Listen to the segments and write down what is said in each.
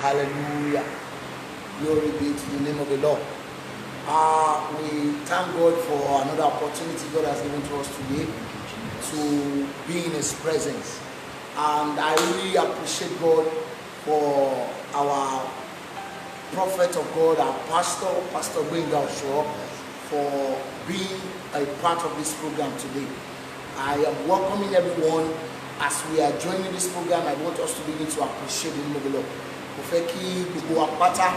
Hallelujah. Glory be to the name of the Lord. We thank God for another opportunity God has given to us today to be in His presence. And I really appreciate God for our prophet of God, our Pastor Gbenga Osho, for being a part of this program today. I am welcoming everyone as we are joining this program. I want us to begin to appreciate the name of the Lord. Mo fẹ́ kí gbogbo apáta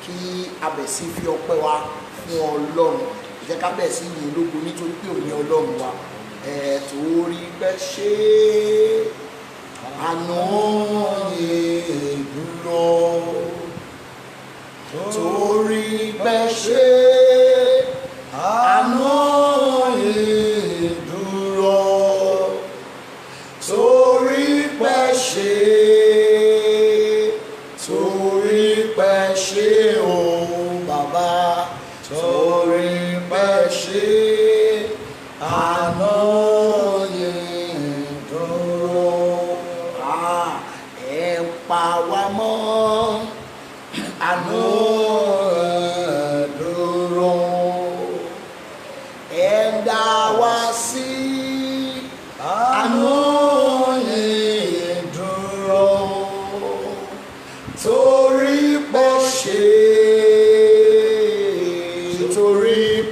kí abẹ̀sí fi ọpẹ́ wa fún Ọlọ́run. Jẹ́ ká bẹ̀ sí yìn lógo nítorí pé òun ni Ọlọ́run wa. Torí pé ṣe àná yẹn dúró. Torí pé ṣe àná yẹn dúró. Torí pé ṣe. Torí pé ṣe o Bàbá, torí pé ṣe àná yẹn dúró. Ẹ ń pa wá mọ́ àná dúró. Ẹ ń dá wá sí àná yẹn dúró. Torí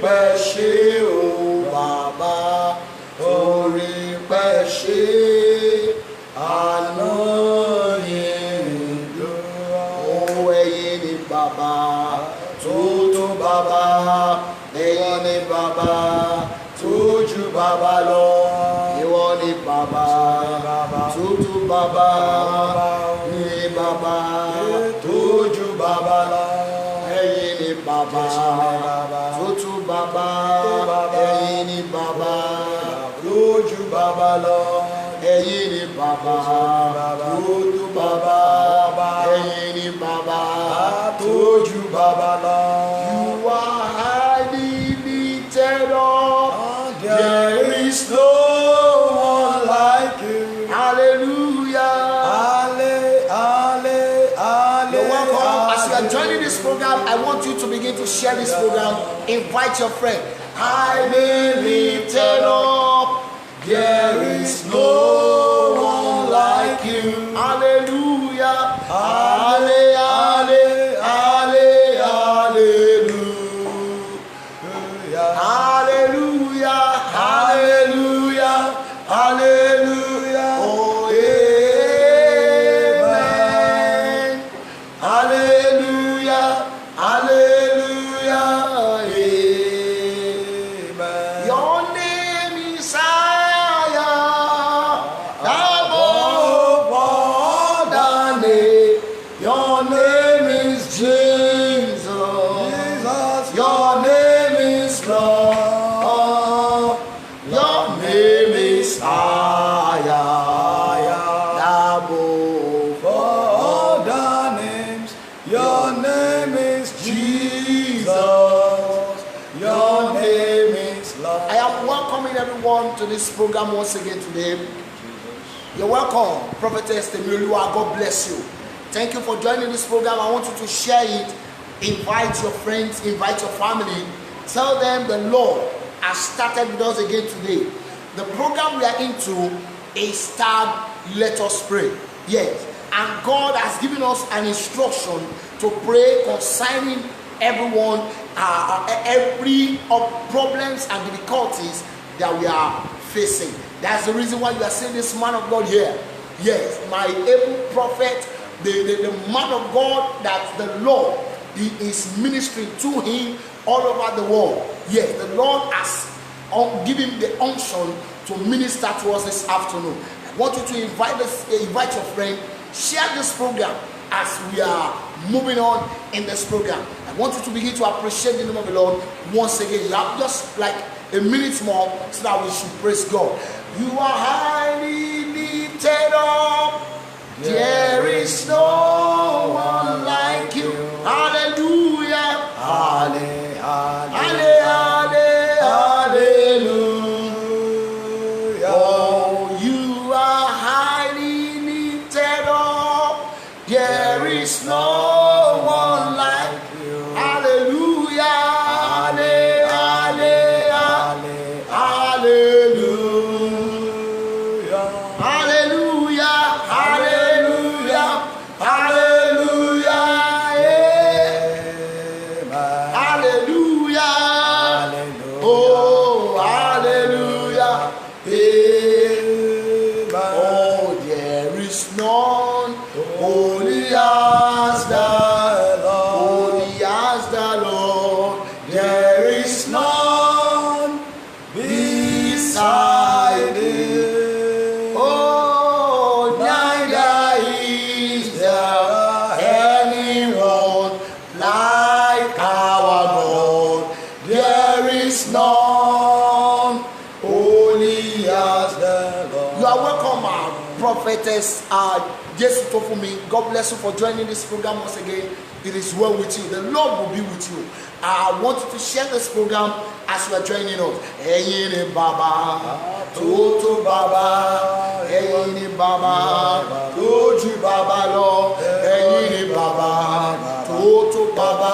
pé ṣe o Bàbá, torí pé ṣe àná yẹn dúró. Ẹ̀yin ni Bàbá tó tó Bàbá, ẹ̀yin ni Bàbá tó ju Bàbá lọ. Ìwọ ni Bàbá tó tó Bàbá, ni Bàbá tó ju Bàbá lọ. Ẹ̀yin ni Bàbá tó tó Bàbá, ẹ̀yin ni Bàbá tó ju Bàbá lọ. Ẹ̀yin ni Bàbá tó tó Bàbá, ẹ̀yin ni Bàbá tó ju Bàbá lọ. You are highly lifted up. There is no one like you. Hallelujah. You're welcome. As you are joining this program, I want you to begin to share this program. Invite your friend. Highly lifted up. There is no one like you. Hallelujah. Hallelujah. Hallelujah. Hallelujah. Hallelujah. Oh, amen. Hallelujah. Hallelujah. Amen. Your name is higher above all the name. Your name is Jesus. Your name is Lord. Your name is higher above all the names. Your name is Jesus. Your name is Lord. I am welcoming everyone to this program once again today. You're welcome, Prophetess Temiloluwa. God bless you. Thank you for joining this program. I want you to share it. Invite your friends, invite your family. Tell them the Lord has started with us again today. The program we are into is tagged Let Us Pray. Yes. And God has given us an instruction to pray concerning everyone, every problems and difficulties that we are facing. That's the reason why you are seeing this man of God here. Yes, my able prophet, the man of God that the Lord is ministering to him all over the world. Yes, the Lord has given the unction to minister to us this afternoon. I want you to invite your friend, share this program as we are moving on in this program. I want you to begin to appreciate the name of the Lord once again. You have just like a minute more so that we should praise God. You are highly lifted up. There is no one like you. Hallelujah. Hallelujah. Hallelujah. Oh, you are highly lifted up. There is is no one like you. Hallelujah. Prophetess Jesus for me. God bless you for joining this program once again. It is well with you. The Lord will be with you. I want you to share this program as you are joining us. Eyini Baba, Toto Baba, Eyini Baba, Toju Baba Lo, Eyini Baba, Toto Baba,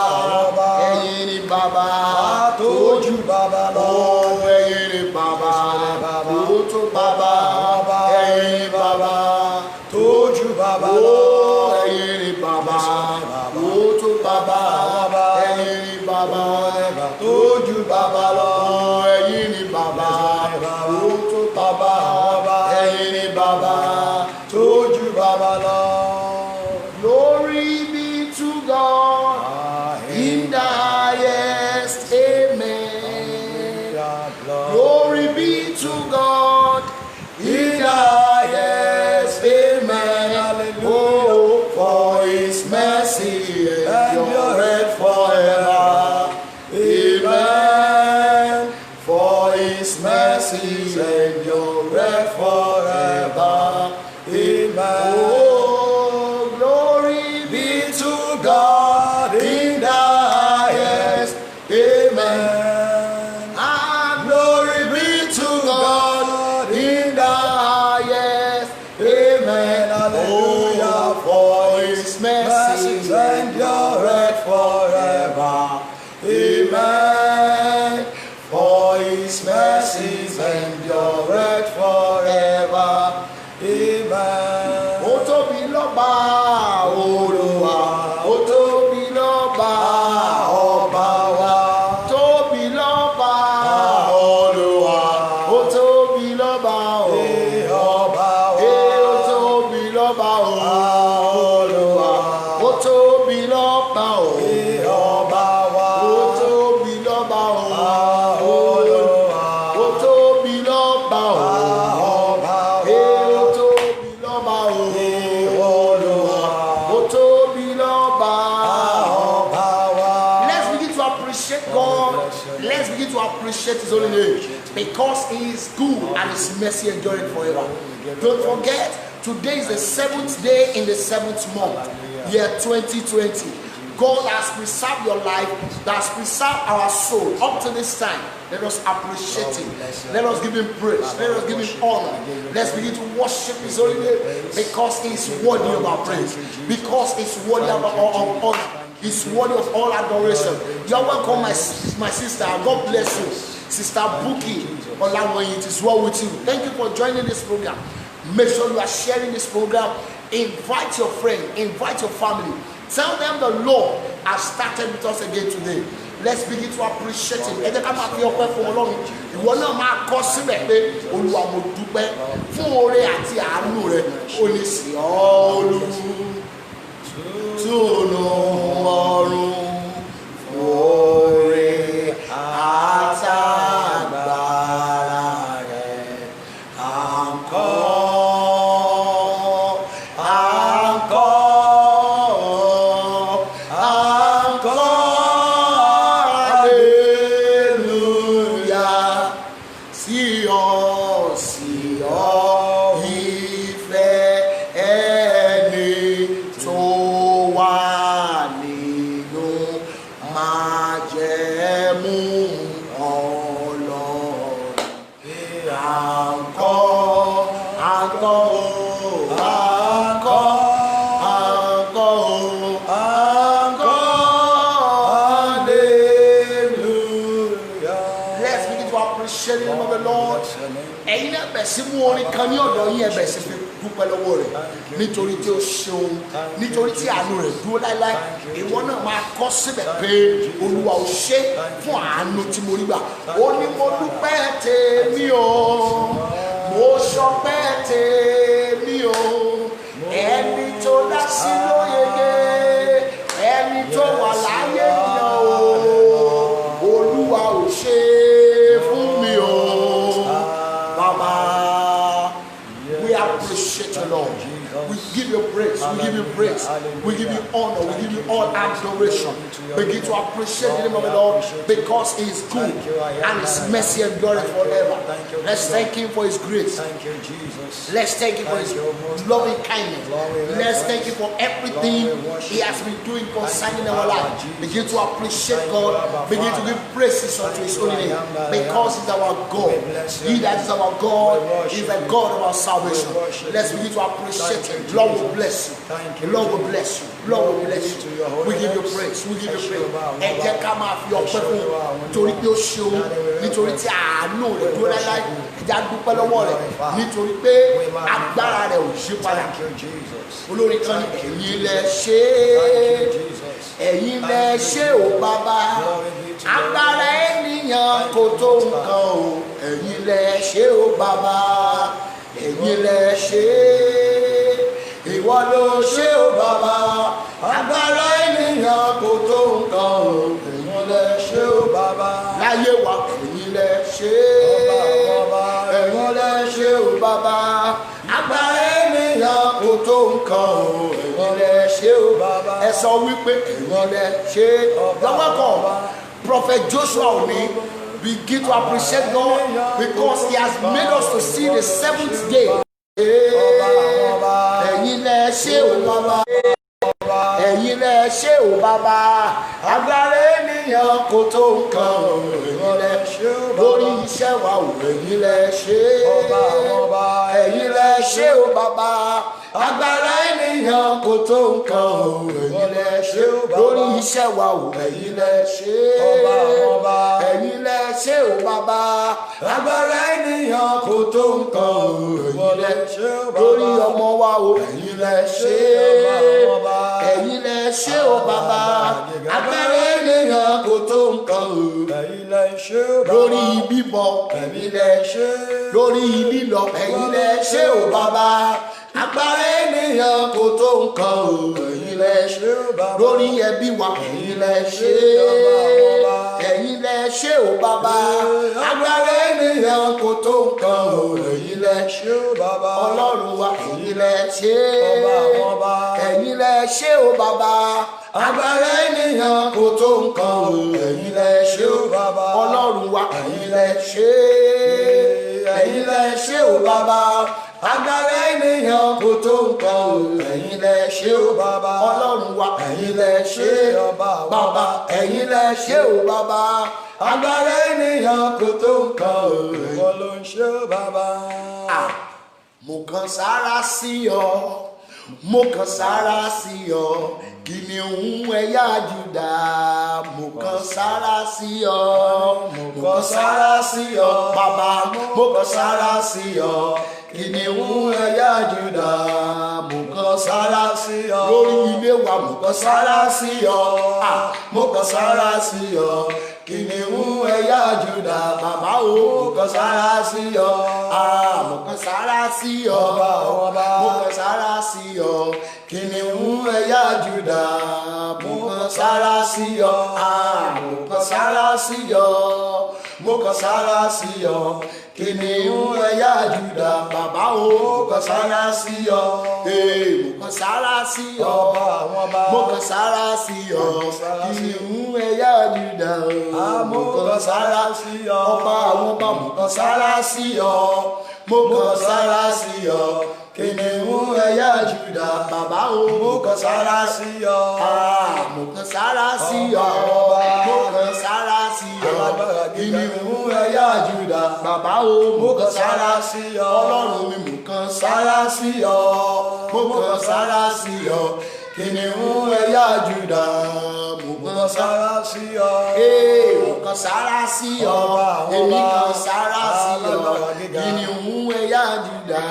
Eyini Baba, Toju Baba Lo, Eyini Baba, Toto Baba, Eyini Baba, Toju Baba Lo, Eyini Baba, Toto Baba, Eyini Baba, Toju Baba Lo, Eyini Baba, Toto Baba, Eyini Baba, Toju Baba Lo. Glory be to God in the highest, amen. Glory be to God in the highest, amen. Oh, for His mercy endureth forever, amen. For His mercy endureth forever, amen. Oh, glory be to God in the highest, amen. And glory be to God in the highest, amen. Hallelujah. For His mercy endureth forever, amen. For His mercies endureth forever, amen. O Tóbi lọ́ba Olúwa, o tóbi lọ́ba ọba wa, tóbi lọ́ba Olúwa, o tóbi lọ́ba ọba wa, o tóbi lọ́ba Olúwa, o tóbi lọ́ba ọba wa, o tóbi lọ́ba Olúwa, o tóbi lọ́ba ọba, o tóbi lọ́ba Olúwa, o tóbi lọ́ba ọba wa. Let's begin to appreciate God. Let's begin to appreciate His holy name because He is good and His mercy enduring forever. Don't forget, today is the 7th day in the 7th month, year 2020. God has preserved your life, that has preserved our soul up to this time. Let us appreciate Him. Let us give Him praise. Let us give Him honor. Let's begin to worship His holy name because He is worthy of our praise. Because He is worthy of our honor. He is worthy of all adoration. You are welcome, my sister. God bless you. Sister Buki Olawoyin, it is well with you. Thank you for joining this program. Make sure you are sharing this program. Invite your friend. Invite your family. Tell them the Lord has started with us again today. Let's begin to appreciate Him. Ẹ jẹ́ ká máa fi ọpẹ́ fún Ọlọ́run. Ìwọ náà máa kọ síbẹ̀ pé Olúwa mo dúpẹ́ fún oore àti àánú rẹ̀. Ó ní sí olùtùnú ọ̀run fún oore àtàgbàrà rẹ̀. Ìfẹ́ ẹni tó wà Let's begin to appreciate the name of the Lord. Ẹ̀yin náà bẹ̀ sí mú orin kan ní ọ̀dọ̀ yín, ẹ bẹ̀ sí fi dúpẹ́ lọ́wọ́ rẹ̀ nítorí tí ó ṣeun, nítorí tí àánú rẹ̀ dúró láéláé. Ìwọ náà máa kọ síbẹ̀ pé Olúwa ò ṣe fún àánú tí mo rí gbà. Ó ní mo dúpẹ́ tèmi o, mo ṣọpẹ́ tèmi o, ẹni tó dá sí lóyege, ẹni tó wà láyé yẹn o, Olúwa ò ṣe fún mi o. Baba, we appreciate you, Lord. We give you praise, we give you praise, we give you honor, we give you all adoration. Begin to appreciate the name of the Lord because He is good and His mercy endureth forever. Let's thank Him for His grace. Let's thank Him for His loving kindness. Let's thank Him for everything He has been doing concerning our life. Begin to appreciate God. Begin to give praises unto His holy name because He's our God. He that is our God is the God of our salvation. Let's begin to appreciate Him. Lord will bless you. Lord will bless you. Lord will bless you. We give you praise. We give you praise. Ẹ jẹ́ ká máa fi ọpẹ́ fún nítorí pé ó ṣeun, nítorí tí àánú rẹ̀ dúró láéláé. Ẹ jẹ́ á dúpẹ́ lọ́wọ́ rẹ̀ nítorí pé agbára rẹ̀ ò yí padà. Olórin kan ní ẹ̀yin lẹ ṣe é, ẹ̀yin lẹ ṣe ó bàbá. Agbára ènìyàn kò tó nǹkan o, ẹ̀yin lẹ ṣe ó bàbá. Ẹ̀yin lẹ ṣe é, ìwọ ló ṣe ó bàbá. Agbára ènìyàn kò tó nǹkan o, ẹ̀yin lẹ ṣe ó bàbá. Láyé wa ẹ̀yin lẹ ṣe é, ẹ̀yin lẹ ṣe ó bàbá. Agbára ènìyàn kò tó nǹkan o, ẹ̀yin lẹ ṣe ó bàbá. Ẹ sọ wípé ẹ̀yin lẹ ṣe é. Lọ́wọ́ kan Prophet Joshua Oni begin to appreciate God because He has made us to see the seventh day. Ẹ̀yin lẹ ṣe ó bàbá. Ẹ̀yin lẹ ṣe ó bàbá. Agbára ènìyàn kò tó nǹkan o, ẹ̀yin lẹ ṣe ó bàbá. Lórí iṣẹ́ wa o, ẹ̀yin lẹ ṣe é. Ẹ̀yin lẹ ṣe ó bàbá. Agbára ènìyàn kò tó nǹkan o, ẹ̀yin lẹ ṣe ó bàbá. Lórí iṣẹ́ wa o, ẹ̀yin lẹ ṣe é. Ẹ̀yin lẹ ṣe ó bàbá. Agbára ènìyàn kò tó nǹkan o, ẹ̀yin lẹ ṣe ó bàbá. Lórí ọmọ wa o, ẹ̀yin lẹ ṣe é. Ẹ̀yin lẹ ṣe ó bàbá. Agbára ènìyàn kò tó nǹkan o, ẹ̀yin lẹ ṣe ó bàbá. Lórí bíbọ, ẹ̀yin lẹ ṣe é. Lórí lílọ, ẹ̀yin lẹ ṣe ó bàbá. Agbára ènìyàn kò tó nǹkan o, ẹ̀yin lẹ ṣe ó bàbá. Lórí ẹbí wa, ẹ̀yin lẹ ṣe é. Ẹ̀yin lẹ ṣe ó bàbá. Agbára ènìyàn kò tó nǹkan o, ẹ̀yin lẹ ṣe ó bàbá. Ọlọ́run wa, ẹ̀yin lẹ ṣe é. Ẹ̀yin lẹ ṣe ó bàbá. Agbára ènìyàn kò tó nǹkan o, ẹ̀yin lẹ ṣe ó bàbá. Ọlọ́run wa, ẹ̀yin lẹ ṣe é. Ẹ̀yin lẹ ṣe ó bàbá. Agbára ènìyàn kò tó nǹkan o, ẹ̀yin lẹ ṣe ó bàbá. Ọlọ́run wa, ẹ̀yin lẹ ṣe é. Bàbá, ẹ̀yin lẹ ṣe ó bàbá. Agbára ènìyàn kò tó nǹkan o, ìwọ ló ń ṣe ó bàbá. Mo kàn sára sí ọ, mo kàn sára sí ọ, kìnìún ẹ̀yà Júdà. Mo kàn sára sí ọ, mo kàn sára sí ọ, bàbá. Mo kàn sára sí ọ, kìnìún ẹ̀yà Júdà. Mo kàn sára sí ọ, lórí ilé wa. Mo kàn sára sí ọ, mo kàn sára sí ọ, kìnìún ẹ̀yà Júdà. Bàbá o, mo kàn sára sí ọ, mo kàn sára sí ọ, mo kàn sára sí ọ, kìnìún ẹ̀yà Júdà. Mo kàn sára sí ọ, mo kàn sára sí ọ, mo kàn sára sí ọ, kìnìún ẹ̀yà Júdà. Bàbá o, mo kàn sára sí ọ, mo kàn sára sí ọ, mo kàn sára sí ọ, kìnìún ẹ̀yà Júdà. Mo kàn sára sí ọ, ọba àwọn ọba. Mo kàn sára sí ọ, mo kàn sára sí ọ, kìnìún ẹ̀yà Júdà. Bàbá o, mo kàn sára sí ọ, mo kàn sára sí ọ, mo kàn sára sí ọ, kìnìún ẹ̀yà Júdà. Bàbá o, mo kàn sára sí ọ, Ọlọ́run mi. Mo kàn sára sí ọ, mo kàn sára sí ọ, kìnìún ẹ̀yà Júdà, mo kàn sára sí ọ. Mo kàn sára sí ọ, èmi kàn sára sí ọ. Kìnìún ẹ̀yà Júdà,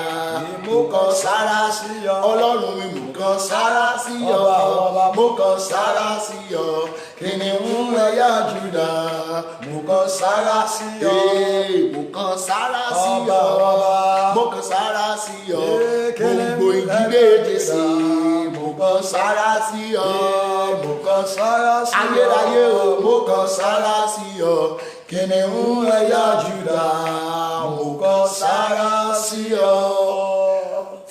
mo kàn sára sí ọ. Ọlọ́run mi, mo kàn sára sí ọ. Mo kàn sára sí ọ. Kìnìún ẹ̀yà Júdà, mo kàn sára sí ọ. Mo kàn sára sí ọ. Mo kàn sára sí ọ. Gbogbo ìdílé Jésù, mo kàn sára sí ọ. Mo kàn sára sí ọ. Ayérayé o, mo kàn sára sí ọ. Kìnìún ẹ̀yà Júdà, mo kàn sára sí ọ.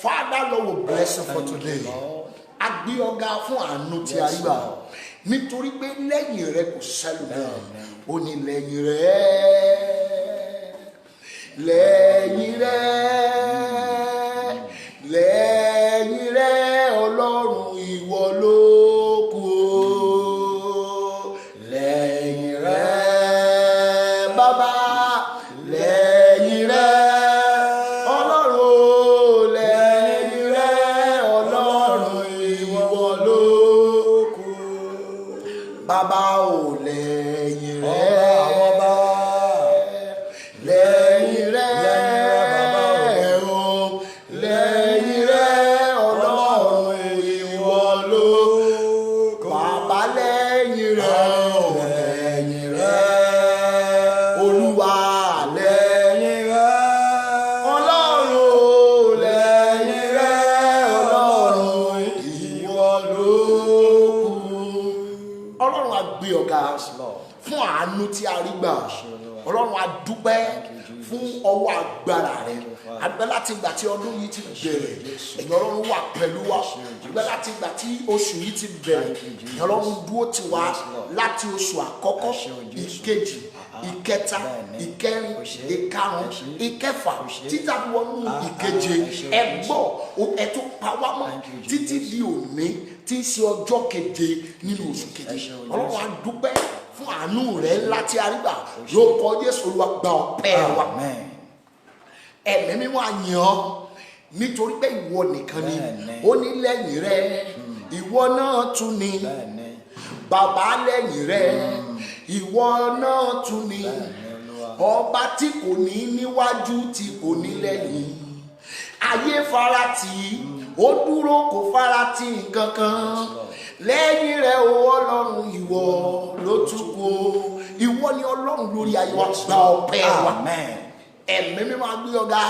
Father, Lord, we bless you for today. A gbé ọ̀gá fún àánú tí a rí gbà. Nítorí pé lẹ́yìn rẹ kò sẹ́lòmíràn. Ó ní lẹ́yìn rẹ, lẹ́yìn rẹ, lẹ́yìn rẹ Ọlọ́run ìwọ ló kù. Lẹ́yìn rẹ Bàbá, lẹ́yìn rẹ Ọlọ́run, lẹ́yìn rẹ Ọlọ́run ìwọ ló kù. Bàbá ò lẹ́yìn rẹ, lẹ́yìn rẹ o, lẹ́yìn rẹ Ọlọ́run ìwọ ló kù. Bàbá lẹ́yìn rẹ o, lẹ́yìn rẹ Olúwa, lẹ́yìn rẹ Ọlọ́run, lẹ́yìn rẹ Ọlọ́run ìwọ ló kù. Ọlọ́run a gbé ọ̀gá fún àánú tí a rí gbà. Ọlọ́run a dúpẹ́ fún ọwọ́ agbára rẹ. Àgbẹ̀ láti ìgbà tí ọdún yìí ti bẹ̀rẹ̀, ẹ̀yin Ọlọ́run wà pẹ̀lú wa. Àgbẹ̀ láti ìgbà tí oṣù yìí ti bẹ̀rẹ̀, ẹ̀yin Ọlọ́run dúró tì wá láti oṣù àkọ́kọ́, ìkejì, ìkẹta, ìkẹrin, ìkarùn, ìkẹfà, títà wọnú ìkeje. Ẹ gbọ́, ẹ tún pa wá mọ́ títí di òní tí ń ṣe ọjọ́ keje nínú oṣù keje. Ọlọ́run a dúpẹ́ fún àánú rẹ ńlá tí a rí gbà. Lórúkọ Jésù, Olúwa gba ọpẹ́ wa. Ẹ̀mí mímọ́ a yìn ọ́ nítorí pé ìwọ nìkan ni. Ó ní lẹ́yìn rẹ ìwọ náà tún ni. Bàbá lẹ́yìn rẹ ìwọ náà tún ni. Ọba tí kò ní níwájú, tí kò ní lẹ́yìn. Ayé faratì, ó dúró kò faratì nǹkankan. Lẹ́yìn rẹ̀ o Ọlọ́run, ìwọ ló tún kù. Ìwọ ni Ọlọ́run lórí ayé wa, gba ọpẹ́ wa. Ẹ̀mí mímọ́ a gbé ọ̀gá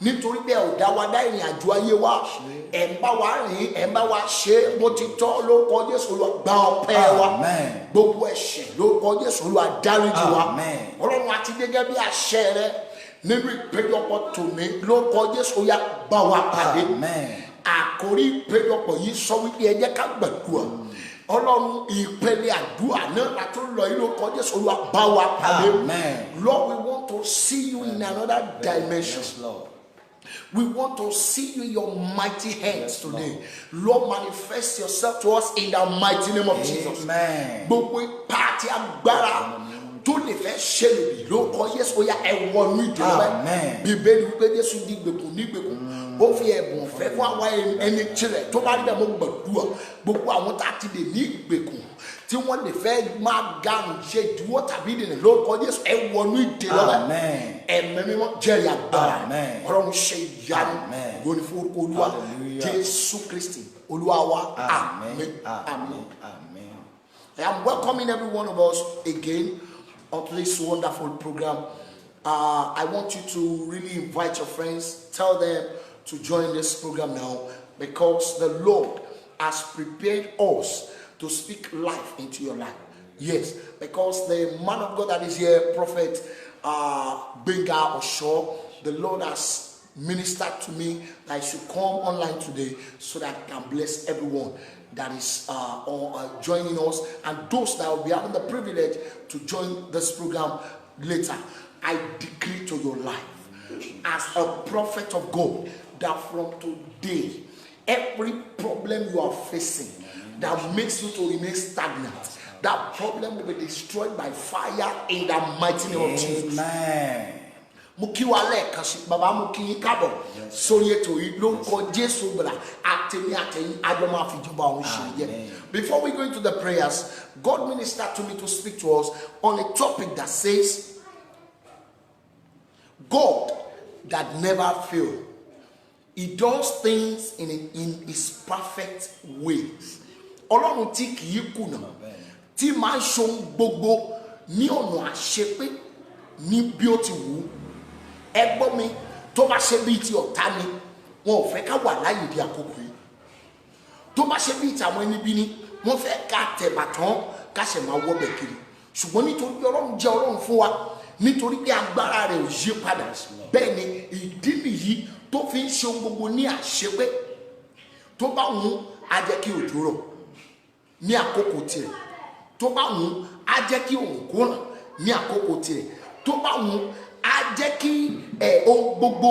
nítorí pé ò dá wa dá ìrìn àjò ayé wa. Ẹ̀ ń bá wa rìn, ẹ̀ ń bá wa ṣe bó ti tọ́. Lórúkọ Jésù, Olúwa gba ọpẹ́ wa. Gbogbo ẹ̀ṣẹ̀ lórúkọ Jésù, Olúwa dáríjì wa. Ọlọ́run àti gẹ́gẹ́ bí àṣẹ rẹ nínú ìpéjọpọ̀ tòní, lórúkọ Jésù, ó yá bá wa pàdé. Àkórí ìpéjọpọ̀ yìí sọ wípé ẹ jẹ́ ká gbàdúrà. Ọlọ́run ìpele àdúrà náà la tún lọ yìí, lórúkọ Jésù, Olúwa bá wa pàdé. Lord, we want to see you in another dimension. We want to see you in your mighty hands today. Lord, manifest yourself to us in the mighty name of Jesus. Gbogbo ipa àti agbára tó lè fẹ́ ṣe lòdì, lórúkọ Jésù, ó yá ẹ wọnú ìdílé. Bíbélì wípé Jésù ní ìgbèkùn ní ìgbèkùn. Ó fi ẹ̀bùn fẹ́ fún àwa ẹni tirẹ̀ tó bá rí bẹ́ẹ̀ mo gbàdúrà. Gbogbo àwọn tá a ti lè ní ìgbèkùn tí wọ́n lè fẹ́ máa garùn ṣe ìdíwọ́ tàbí ìdènà, lórúkọ Jésù ẹ wọnú ìdè lọ́wọ́. Ẹ̀mí mímọ́ jẹ́rìí agbára. Ọlọ́run ṣe ìyanu. Gbóni fún orúkọ Olúwa Jésù Kristi Olúwa wa. Àmín. Àmín. I am welcoming every one of us again onto this wonderful program. I want you to really invite your friends, tell them to join this program now, because the Lord has prepared us to speak life into your life. Yes, because the man of God that is here, Prophet Benga Osho, the Lord has ministered to me that I should come online today so that I can bless everyone that is joining us, and those that will be having the privilege to join this program later. I decree to your life as a prophet of God that from today, every problem you are facing that makes you to remain stagnant, that problem will be destroyed by fire in the mighty name of Jesus. mo kí wa lẹ́ẹ̀kan sí bàbá mo kí yín káàbọ̀ sórí ètò yìí lórúkọ Jésù gbàlà àtẹ̀mí àtẹ̀yìn àjọ máa fi jọba òun ṣe yẹ. Before we go into the prayers, God ministered to me to speak to us on a topic that says God that never fails. He does things in his perfect ways. Ọlọ́run tí kì í kùnà, tí máa ń ṣohun gbogbo ní ọ̀nà àṣepé ní bí ó ti wù ú. Ẹ gbọ́ mi, tó bá ṣe bíi ti ọ̀tá ni, wọn ò fẹ́ ká wà láyé di àkókò yìí. Tó bá ṣe bíi ti àwọn ẹni bí ni, wọ́n fẹ́ ká tẹ̀bàtán ká ṣe máa wọ́bẹ̀ kiri. Ṣùgbọ́n nítorí pé Ọlọ́run jẹ́ Ọlọ́run fún wa, nítorí pé agbára rẹ̀ ò yí padà. Bẹ́ẹ̀ ni ìdí nìyí tó fi ń ṣe ohun gbogbo ní àṣepé. Tó bá wù ú, á jẹ́ kí òjò rọ̀ ní àkókò tirẹ̀. Tó bá wù ú, á jẹ́ kí òun kó ràn ní àkókò tirẹ̀. Tó bá wù ú, á jẹ́ kí ohun gbogbo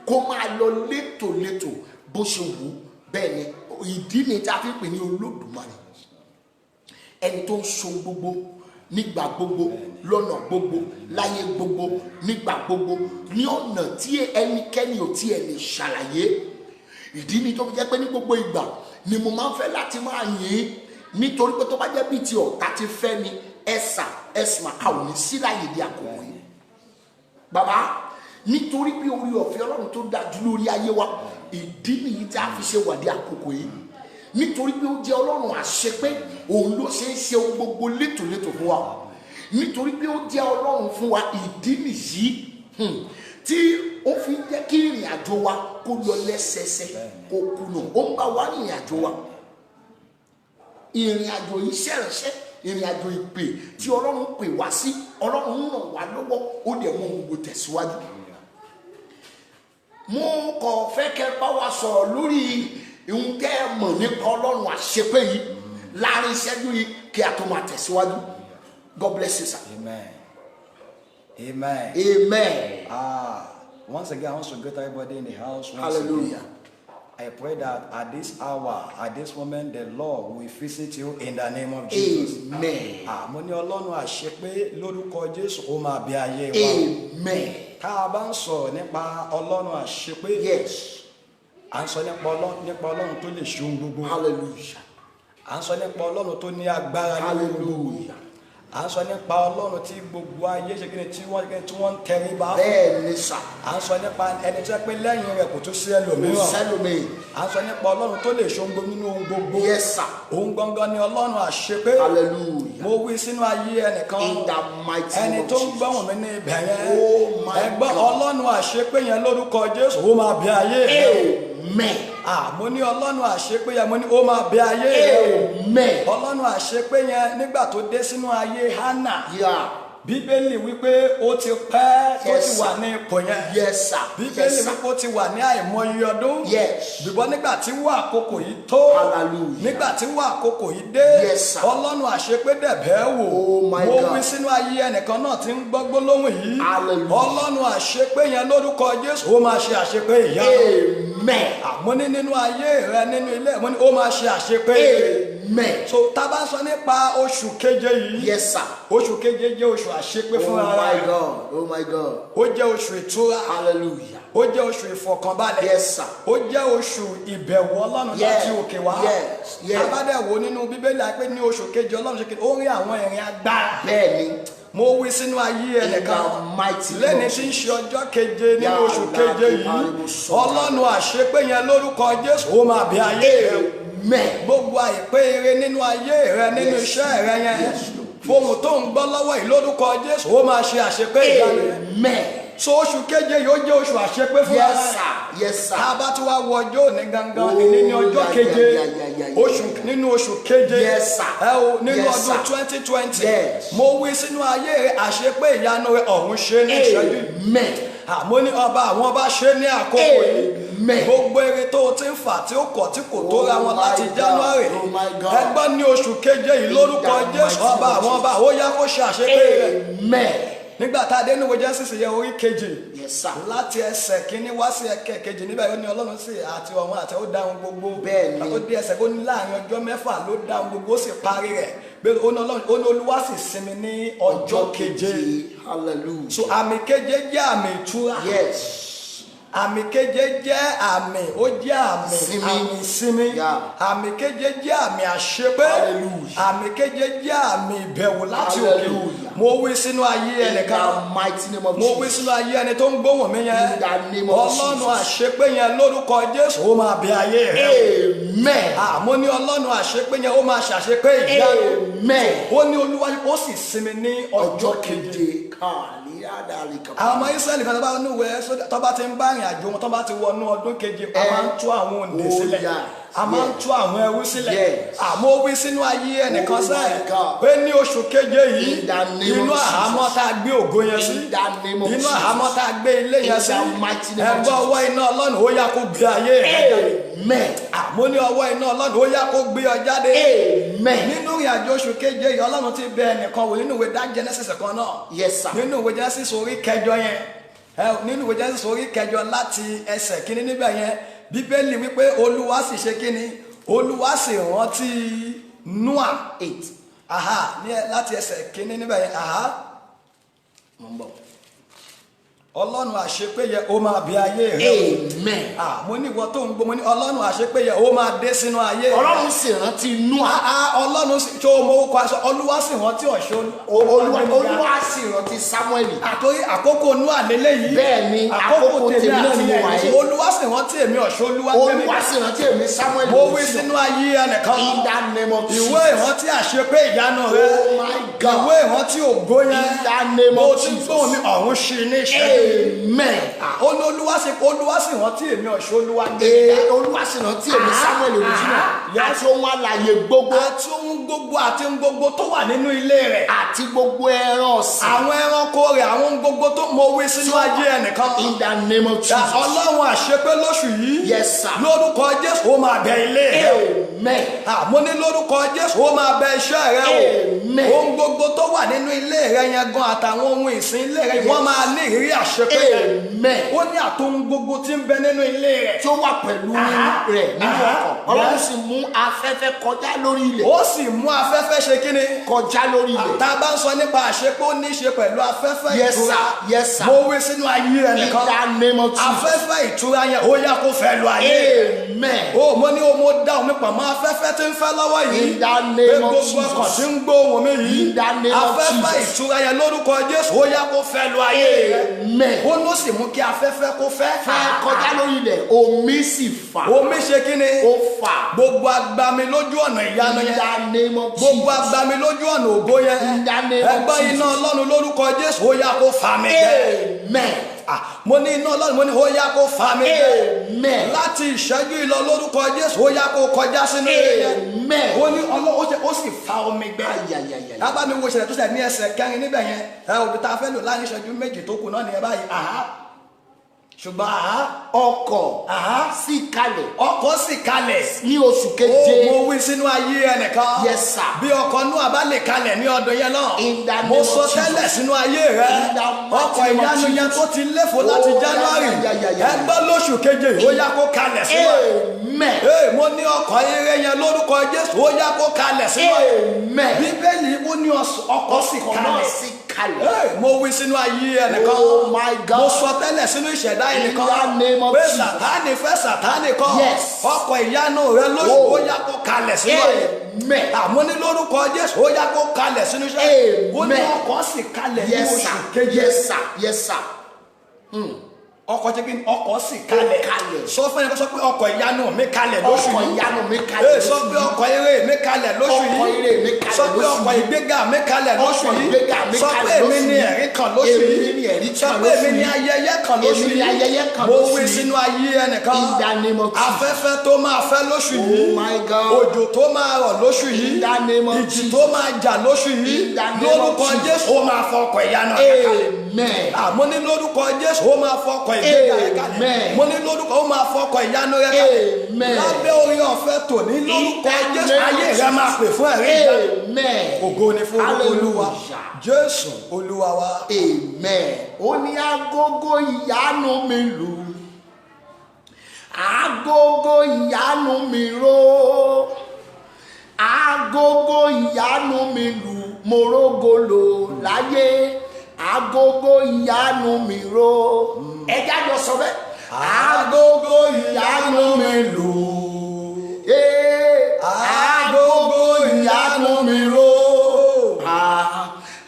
kó máa lọ létòlétò bó ṣe wù ú. Bẹ́ẹ̀ ni ìdí ni tí a fi pè ní Olódùmarè. Ẹni tó ń ṣe ohun gbogbo nígbà gbogbo, lọ́nà gbogbo, láyé gbogbo, nígbà gbogbo, ní ọ̀nà tí ẹnikẹ́ni ò tí ẹ lè ṣàlàyé. Ìdí ni tó fi jẹ́ pé ní gbogbo ìgbà ni mo máa ń fẹ́ láti máa yìn, nítorí pé tó bá jẹ́ bí ti ọ̀tá ti fẹ́ ni ẹ̀sùn a ò ní sí láyé di àkókò yìí. Bàbá, nítorí pé orí ọ̀fẹ́ Ọlọ́run tó dájú lórí ayé wa, ìdí nìyí tí a fi ṣe wà di àkókò yìí. Nítorí pé ó jẹ́ Ọlọ́run àṣepé, òun ló ṣe ń ṣe ohun gbogbo létòlétò fún wa. Nítorí pé ó jẹ́ Ọlọ́run fún wa, ìdí nìyí tí ó fi ń jẹ́ kí ìrìn àjò wa kó lọ lẹ́sẹẹsẹ, kó kùnà. Ó ń bá wa rìnrìn àjò wa. Ìrìn àjò iṣẹ́ ìránṣẹ́, ìrìn àjò ìpè tí Ọlọ́run pè wá sí, Ọlọ́run ń ràn wá lọ́wọ́, ó dẹ̀ mú gbogbo tẹ̀síwájú. Mo kàn fẹ́ kẹ́ bá wa sọ̀rọ̀ lórí ìhun tẹ́ ẹ mọ̀ nípa Ọlọ́run àṣepé yìí láàrin ìṣẹ́jú yìí kí a tó máa tẹ̀síwájú. God bless you, sir. Amen. Amen. Amen. Once again, I want to greet everybody in the house. Hallelujah. I pray that at this hour, at this moment, the Lord will visit you in the name of Jesus. Amen. Mo ní Ọlọ́run àṣepé lórúkọ Jésù ó máa bí ayé wa. Amen. Tá a bá ń sọ̀rọ̀ nípa Ọlọ́run àṣepé, Yes. à ń sọ nípa Ọlọ́run tó lè ṣe ohun gbogbo. Hallelujah. À ń sọ nípa Ọlọ́run tó ní agbára lórí gbogbo. Hallelujah. À ń sọ nípa Ọlọ́run tí gbogbo ayé ṣe kí ni tí wọ́n ń tẹríba. Bẹ́ẹ̀ ni sà. À ń sọ nípa ẹni tí wọ́n pé lẹ́yìn rẹ̀ kò tún sí ẹlòmíràn. Sẹ́lómi. À ń sọ nípa Ọlọ́run tó lè ṣe ohun gbogbo nínú ohun gbogbo. Yes, sir. Òun gangan ni Ọlọ́run àṣepé. Hallelujah. Mo wí sínú ayé ẹnìkan. In the mighty Ẹni name of tó ń Jesus. gbọ́hùn mi ní ibẹ̀ yẹn. Oh my Ẹgbọ́n God. Ọlọ́run àṣepé yẹn lórúkọ Jésù ó máa bí ayé rẹ̀. Amen. Mo ní Ọlọ́run àṣepé yẹn, mo ní ó máa bí ayé rẹ̀. Amen. Ọlọ́run àṣepé yẹn nígbà tó dé sínú ayé Hánà. Yeah. Bíbélì wípé ó ti pẹ́ tó ti wà ní ipò yẹn. Yes, sir. Bíbélì Yes, sir. wípé ó ti wà ní àìmọye ọdún. Yes. Ṣùgbọ́n nígbà tí wọ́n àkókò yìí tó. Hallelujah. Nígbà tí wọ́n àkókò yìí dé. Yes, sir. Ọlọ́run àṣepé dẹ̀bẹ́ wò. Oh my Mo God. wí sínú ayé ẹnìkan náà tí ń gbọ́ gbólóhùn yìí. Hallelujah. Ọlọ́run àṣepé yẹn lórúkọ Jésù ó máa ṣe àṣepé ìyanu. Amen. Mo ní nínú ayé rẹ nínú ilé mo ní ó máa ṣe àṣepé. Amen. So tá a bá sọ nípa oṣù keje yìí. Yes, sir. Oṣù keje jẹ́ oṣù àṣepé fún Oh ara my rẹ̀. God. Oh my God. Ó jẹ́ oṣù ìtura. Hallelujah. Ó jẹ́ oṣù ìfọ̀kànbalẹ̀. Yes, sir. Ó jẹ́ oṣù ìbẹ̀wò Ọlọ́run láti òkè wá. Yes. Yes. Abádẹ́wò nínú Bíbélì àpé ní oṣù keje Ọlọ́run ṣe kí ó rí àwọn ìrìn agbára. Bẹ́ẹ̀ni. Mo wí sínú ayé ẹnìkan. Lẹ́ni tí ń ṣe ọjọ́ keje nínú oṣù keje yìí. Ọlọ́run àṣepé yẹn lórúkọ Jésù ó máa bí ayé rẹ̀. Amen. Gbogbo àìpé ire nínú ayé rẹ nínú iṣẹ́ rẹ yẹn. Fohùn tó ń gbọ́ lọ́wọ́ yìí lórúkọ Jésù ó máa ṣe àṣepé ìyanu rẹ̀. Amen. So oṣù keje yóò jẹ́ oṣù àṣepé fún Yes, ara. sir. Yes, sir. Tá a bá tún wá wọ ọjọ́ òní gangan ní ní ọjọ́ keje oṣù nínú oṣù keje Yes, sir. Nínú Yes, ọdún sir. 2020 Yes. mo wí sínú ayé rẹ àṣepé ìyanu rẹ ọ̀hún ṣe ní ìṣẹ́jú. Amen. Àmọ́ ní ọba àwọn ọba ṣe ní àkókò yìí. Amen. Gbogbo eré tó o ti ń fà tí ó kọ̀ tí kò tó ra wọn láti January. Oh my God. Ẹgbọ́n ní oṣù keje yìí lórúkọ Jésù ọba àwọn ọba ó yá kó ṣe àṣepé rẹ̀. Amen. Nígbà tá a dé níwèé Jẹ́sísì yẹ orí keje. Yes, sir. Láti ẹsẹ̀ kínní wá sí ẹ̀kẹ́ kejì níbẹ̀ yóò ní Ọlọ́run sí àti ọ̀run àti ó dáhùn gbogbo. Bẹ́ẹ̀ni. Ó dé ẹsẹ̀ ó ní láàrin ọjọ́ mẹ́fà ló dáhùn gbogbo ó sì parí rẹ̀. Bẹ́ẹ̀ ó ní Olúwa sì sinmi ní ọjọ́ keje. Hallelujah. So àmì keje jẹ́ àmì ìtura. Yes. Àmì keje jẹ́ àmì, ó jẹ́ àmì ìsinmi. Àmì keje jẹ́ àmì àṣepé. Àmì keje jẹ́ àmì ìbẹ̀wò láti òkè. Mo wí sínú ayé ẹnìkan. Mo wí sínú ayé ẹni tó ń gbóhùn mi yẹn. Ọlọ́run àṣepé yẹn lórúkọ Jésù ó máa bẹ ayé rẹ. Amen. Mo ní Ọlọ́run àṣepé yẹn ó máa ṣàṣepé ìyá. Amen. Ó ní Olúwa ó sì sinmi ní ọjọ́ keje. Àwọn ọmọ Ísírẹ́lì kan tó bá níwèé tó bá ti ń bá ìrìn àjò wọn tó bá ti wọnú ọdún keje a máa ń tú àwọn òǹdè sílẹ̀, a máa ń tú àwọn ẹrú sílẹ̀. Àmọ́ ó wí sínú ayé ẹnìkan sẹ́ẹ̀ pé ní oṣù keje yìí inú àhámọ́ tá a gbé ògo yẹn sí, inú àhámọ́ tá a gbé ilé yẹn sí, ẹgbẹ́ ọwọ́ iná Ọlọ́run ó yá kó gbé ayé rẹ jáde. Àmọ́ ní ọwọ́ iná Ọlọ́run ó yá kó gbé ọ jáde. Nínú ìrìn àjò oṣù keje yìí Ọlọ́run ti bẹ ẹnìkan wò nínú ìwé Genesis kan náà. Nínú ìwé Genesis orí kẹjọ yẹn, nínú ìwé Genesis orí kẹjọ láti ẹsẹ̀ kínní níbẹ̀ yẹn, Bíbélì wípé Olúwa sì ṣe kínní, Olúwa sì rántí Noah 8 láti ẹsẹ̀ kínní níbẹ̀ yẹn. Ọlọ́run àṣepéyẹ ó máa bí ayé rẹ. Amen. Mo ní ìwọ tó ń gbọ́, mo ní Ọlọ́run àṣepéyẹ ó máa dé sínú ayé rẹ. Ọlọ́run sì rántí Noah. Ọlọ́run sì tó mọ orúkọ aṣọ, Olúwa sì rántí ọ̀ṣọ́. Olúwa sì rántí Samuel. Àtòrí àkókò Noah lélẹ́yìí. Bẹ́ẹ̀ni, àkókò tèmi náà ni mo wà yìí. Olúwa sì rántí èmi ọ̀ṣọ́ Olúwa tèmi. Olúwa sì rántí èmi Samuel. Mo wí sínú ayé ẹnìkan. In the name of Jesus. Ìwé ìrántí àṣepé ìyanu rẹ. Oh my God. Ìwé ìrántí ògo yẹn. In the name of Jesus. Mo ti gbóhùn mi ọ̀run ṣe ní ìṣẹ́. Amen. Olúwa sì rántí èmi ọ̀ṣọ́ Olúwa tèmi. Olúwa sì rántí èmi Samuel original. Àti ohun alààyè gbogbo. Àti ohun gbogbo àti ohun gbogbo tó wà nínú ilé rẹ̀. Àti gbogbo ẹran ọ̀sìn. Àwọn ẹranko rẹ̀, àwọn ohun gbogbo tó mọ wí sínú ayé ẹnìkan. In the name of Jesus. Ọlọ́run àṣepé lóṣù yìí. Yes sir. Lórúkọ Jésù ó máa bẹ ilé rẹ. Amen. Mo ní lórúkọ Jésù ó máa bẹ iṣẹ́ rẹ o. Amen. Ohun gbogbo tó wà nínú ilé rẹ yẹn gan àtàwọn ohun ìsìn ilé rẹ wọ́n máa ní ìrírí àṣepé yẹn. Amen. Ó ní àtòhun gbogbo tí ń bẹ nínú ilé rẹ. Tí ó wà pẹ̀lú rẹ̀ nínú ọkọ̀. Ọlọ́run sì mú afẹ́fẹ́ kọjá lórí ilẹ̀. Ó sì mú afẹ́fẹ́ ṣe kíni? Kọjá lórí ilẹ̀. Tá a bá ń sọ nípa àṣepé ó ní í ṣe pẹ̀lú afẹ́fẹ́ ìtura. Yes sir. Mo wí sínú ayé ẹnìkan. In the name of Jesus. Afẹ́fẹ́ ìtura yẹn ó yá kó fẹ́ lu ayé. Amen. Mo ní mo dá omi pọ̀ mọ́ afẹ́fẹ́ tí ń fẹ́ lọ́wọ́ yìí. In the name of Jesus. Gbogbo ọkàn tí ń gbóhùn mi yìí. In the name of Jesus. Afẹ́fẹ́ ìtura yẹn lórúkọ Jésù ó yá kó fẹ́ lu ayé. Amen. Ó ló sì mú kí afẹ́fẹ́ kó fẹ́. Kọjá lórí ilẹ̀, omi sì fà. Omi ṣe kí ni? Ó fà. Gbogbo agbami lójú ọ̀nà ìyanu yẹn. In the name of Jesus. Gbogbo agbami lójú ọ̀nà ògo yẹn. In the name of Jesus. Ẹgbẹ́ iná Ọlọ́run lórúkọ Jésù ó yá kó fà mí gbẹ. Amen. Mo ní iná Ọlọ́run, mo ní ó yá kó fà mí gbẹ. Amen. Láti ìṣẹ́jú ìlọ lórúkọ Jésù ó yá kó kọjá sínú ilé yẹn. Amen. Ó ní Ọlọ́run ó sì fa omi gbẹ. Lábá mi wo ìṣẹ̀lẹ̀ tó ṣẹlẹ̀ ní ẹsẹ̀ kẹrin níbẹ̀ yẹn. Òbí ta fẹ́ lò láàrin ìṣẹ́jú méjì tó kù náà nìyẹn báyìí. Ṣùgbọ́n ọkọ̀ sì kalẹ̀ ní oṣù keje. Mo wí sínú ayé ẹnìkan. Yes sir. Bí ọkọ̀ Nóà bá lè kalẹ̀ ní ọdún yẹn náà. Mo sọ tẹ́lẹ̀ sínú ayé rẹ. Ọkọ̀ ìyanu yẹn tó ti léfò láti January. Ẹgbẹ́ lóṣù keje ó yá kó kalẹ̀ sínú. Amen. Mo ní ọkọ̀ ire yẹn lórúkọ Jésù ó yá kó kalẹ̀ sínú. Amen. Bíbélì ó ní ọkọ̀ sì kalẹ̀. Mo wí sínú ayé ẹnìkan. Oh my God. Mo sọ tẹ́lẹ̀ sínú ìṣẹ̀dá ẹnìkan. Pé Sàtánì fẹ́ Sàtánì kọ́. Yes. Ọkọ̀ ìyanu rẹ lóṣù ó yá kó kalẹ̀ sínú. Amen. Àmọ́ ní lórúkọ Jésù ó yá kó kalẹ̀ sínú iṣẹ́. Ó ní ọkọ̀ sì kalẹ̀ ní oṣù keje. Yes sir. Yes sir. Ọkọ̀ jẹ́ kí ọkọ̀ sì kalẹ̀. Sọ fún ẹni kó sọ pé ọkọ̀ ìyanu mi kalẹ̀ lóṣù yìí. Ọkọ̀ ìyanu mi kalẹ̀. Sọ pé ọkọ̀ ire mi kalẹ̀ lóṣù yìí. Ọkọ̀ ire mi kalẹ̀ lóṣù yìí. Sọ pé ọkọ̀ ìgbéga mi kalẹ̀ lóṣù yìí. Ọkọ̀ ìgbéga mi Sọ kalẹ̀ pé èmi ni ẹ̀rí kan lóṣù yìí. Èmi ni ẹ̀rí Sọ kan pé lóṣù èmi ni yìí. ayẹyẹ kan lóṣù Èmi ni yìí. ayẹyẹ kan Mo lóṣù wí yìí. sínú ayé ẹnìkan. In the name of Jesus. Afẹ́fẹ́ tó máa fẹ́ lóṣù yìí. Oh my God. Òjò tó máa rọ̀ lóṣù yìí. In the name of Ìjì Jesus. tó máa jà lóṣù yìí. In the name of Lórúkọ Jesus. Jésù ó máa fọ ọkọ̀ ìyanu rẹ̀ kalẹ̀. Amen. Àmọ́ ní lórúkọ Jésù ó máa fọ ọkọ̀ ìgbéga rẹ̀ kalẹ̀. Amen. Mo ní lórúkọ ó máa fọ ọkọ̀ ìyanu rẹ̀ kalẹ̀. Amen. Lábẹ́ orin ọ̀fẹ́ tòní lórúkọ In the Jésù name of ayé rẹ̀ Jesus. máa pè fún ẹ̀rí ìyanu. Amen. Ògo ni fún Olúwa. Hallelujah. Jésù Olúwa wa. Amen. Ó ní agogo ìyanu mi lù. Agogo ìyanu mi ró. Agogo ìyanu mi lù. Mo rógolo láyé. agogo ìyanu mi ró. Ẹja jọ sọ bẹ́ẹ̀. Agogo ìyanu mi lù. Agogo ìyanu mi ró.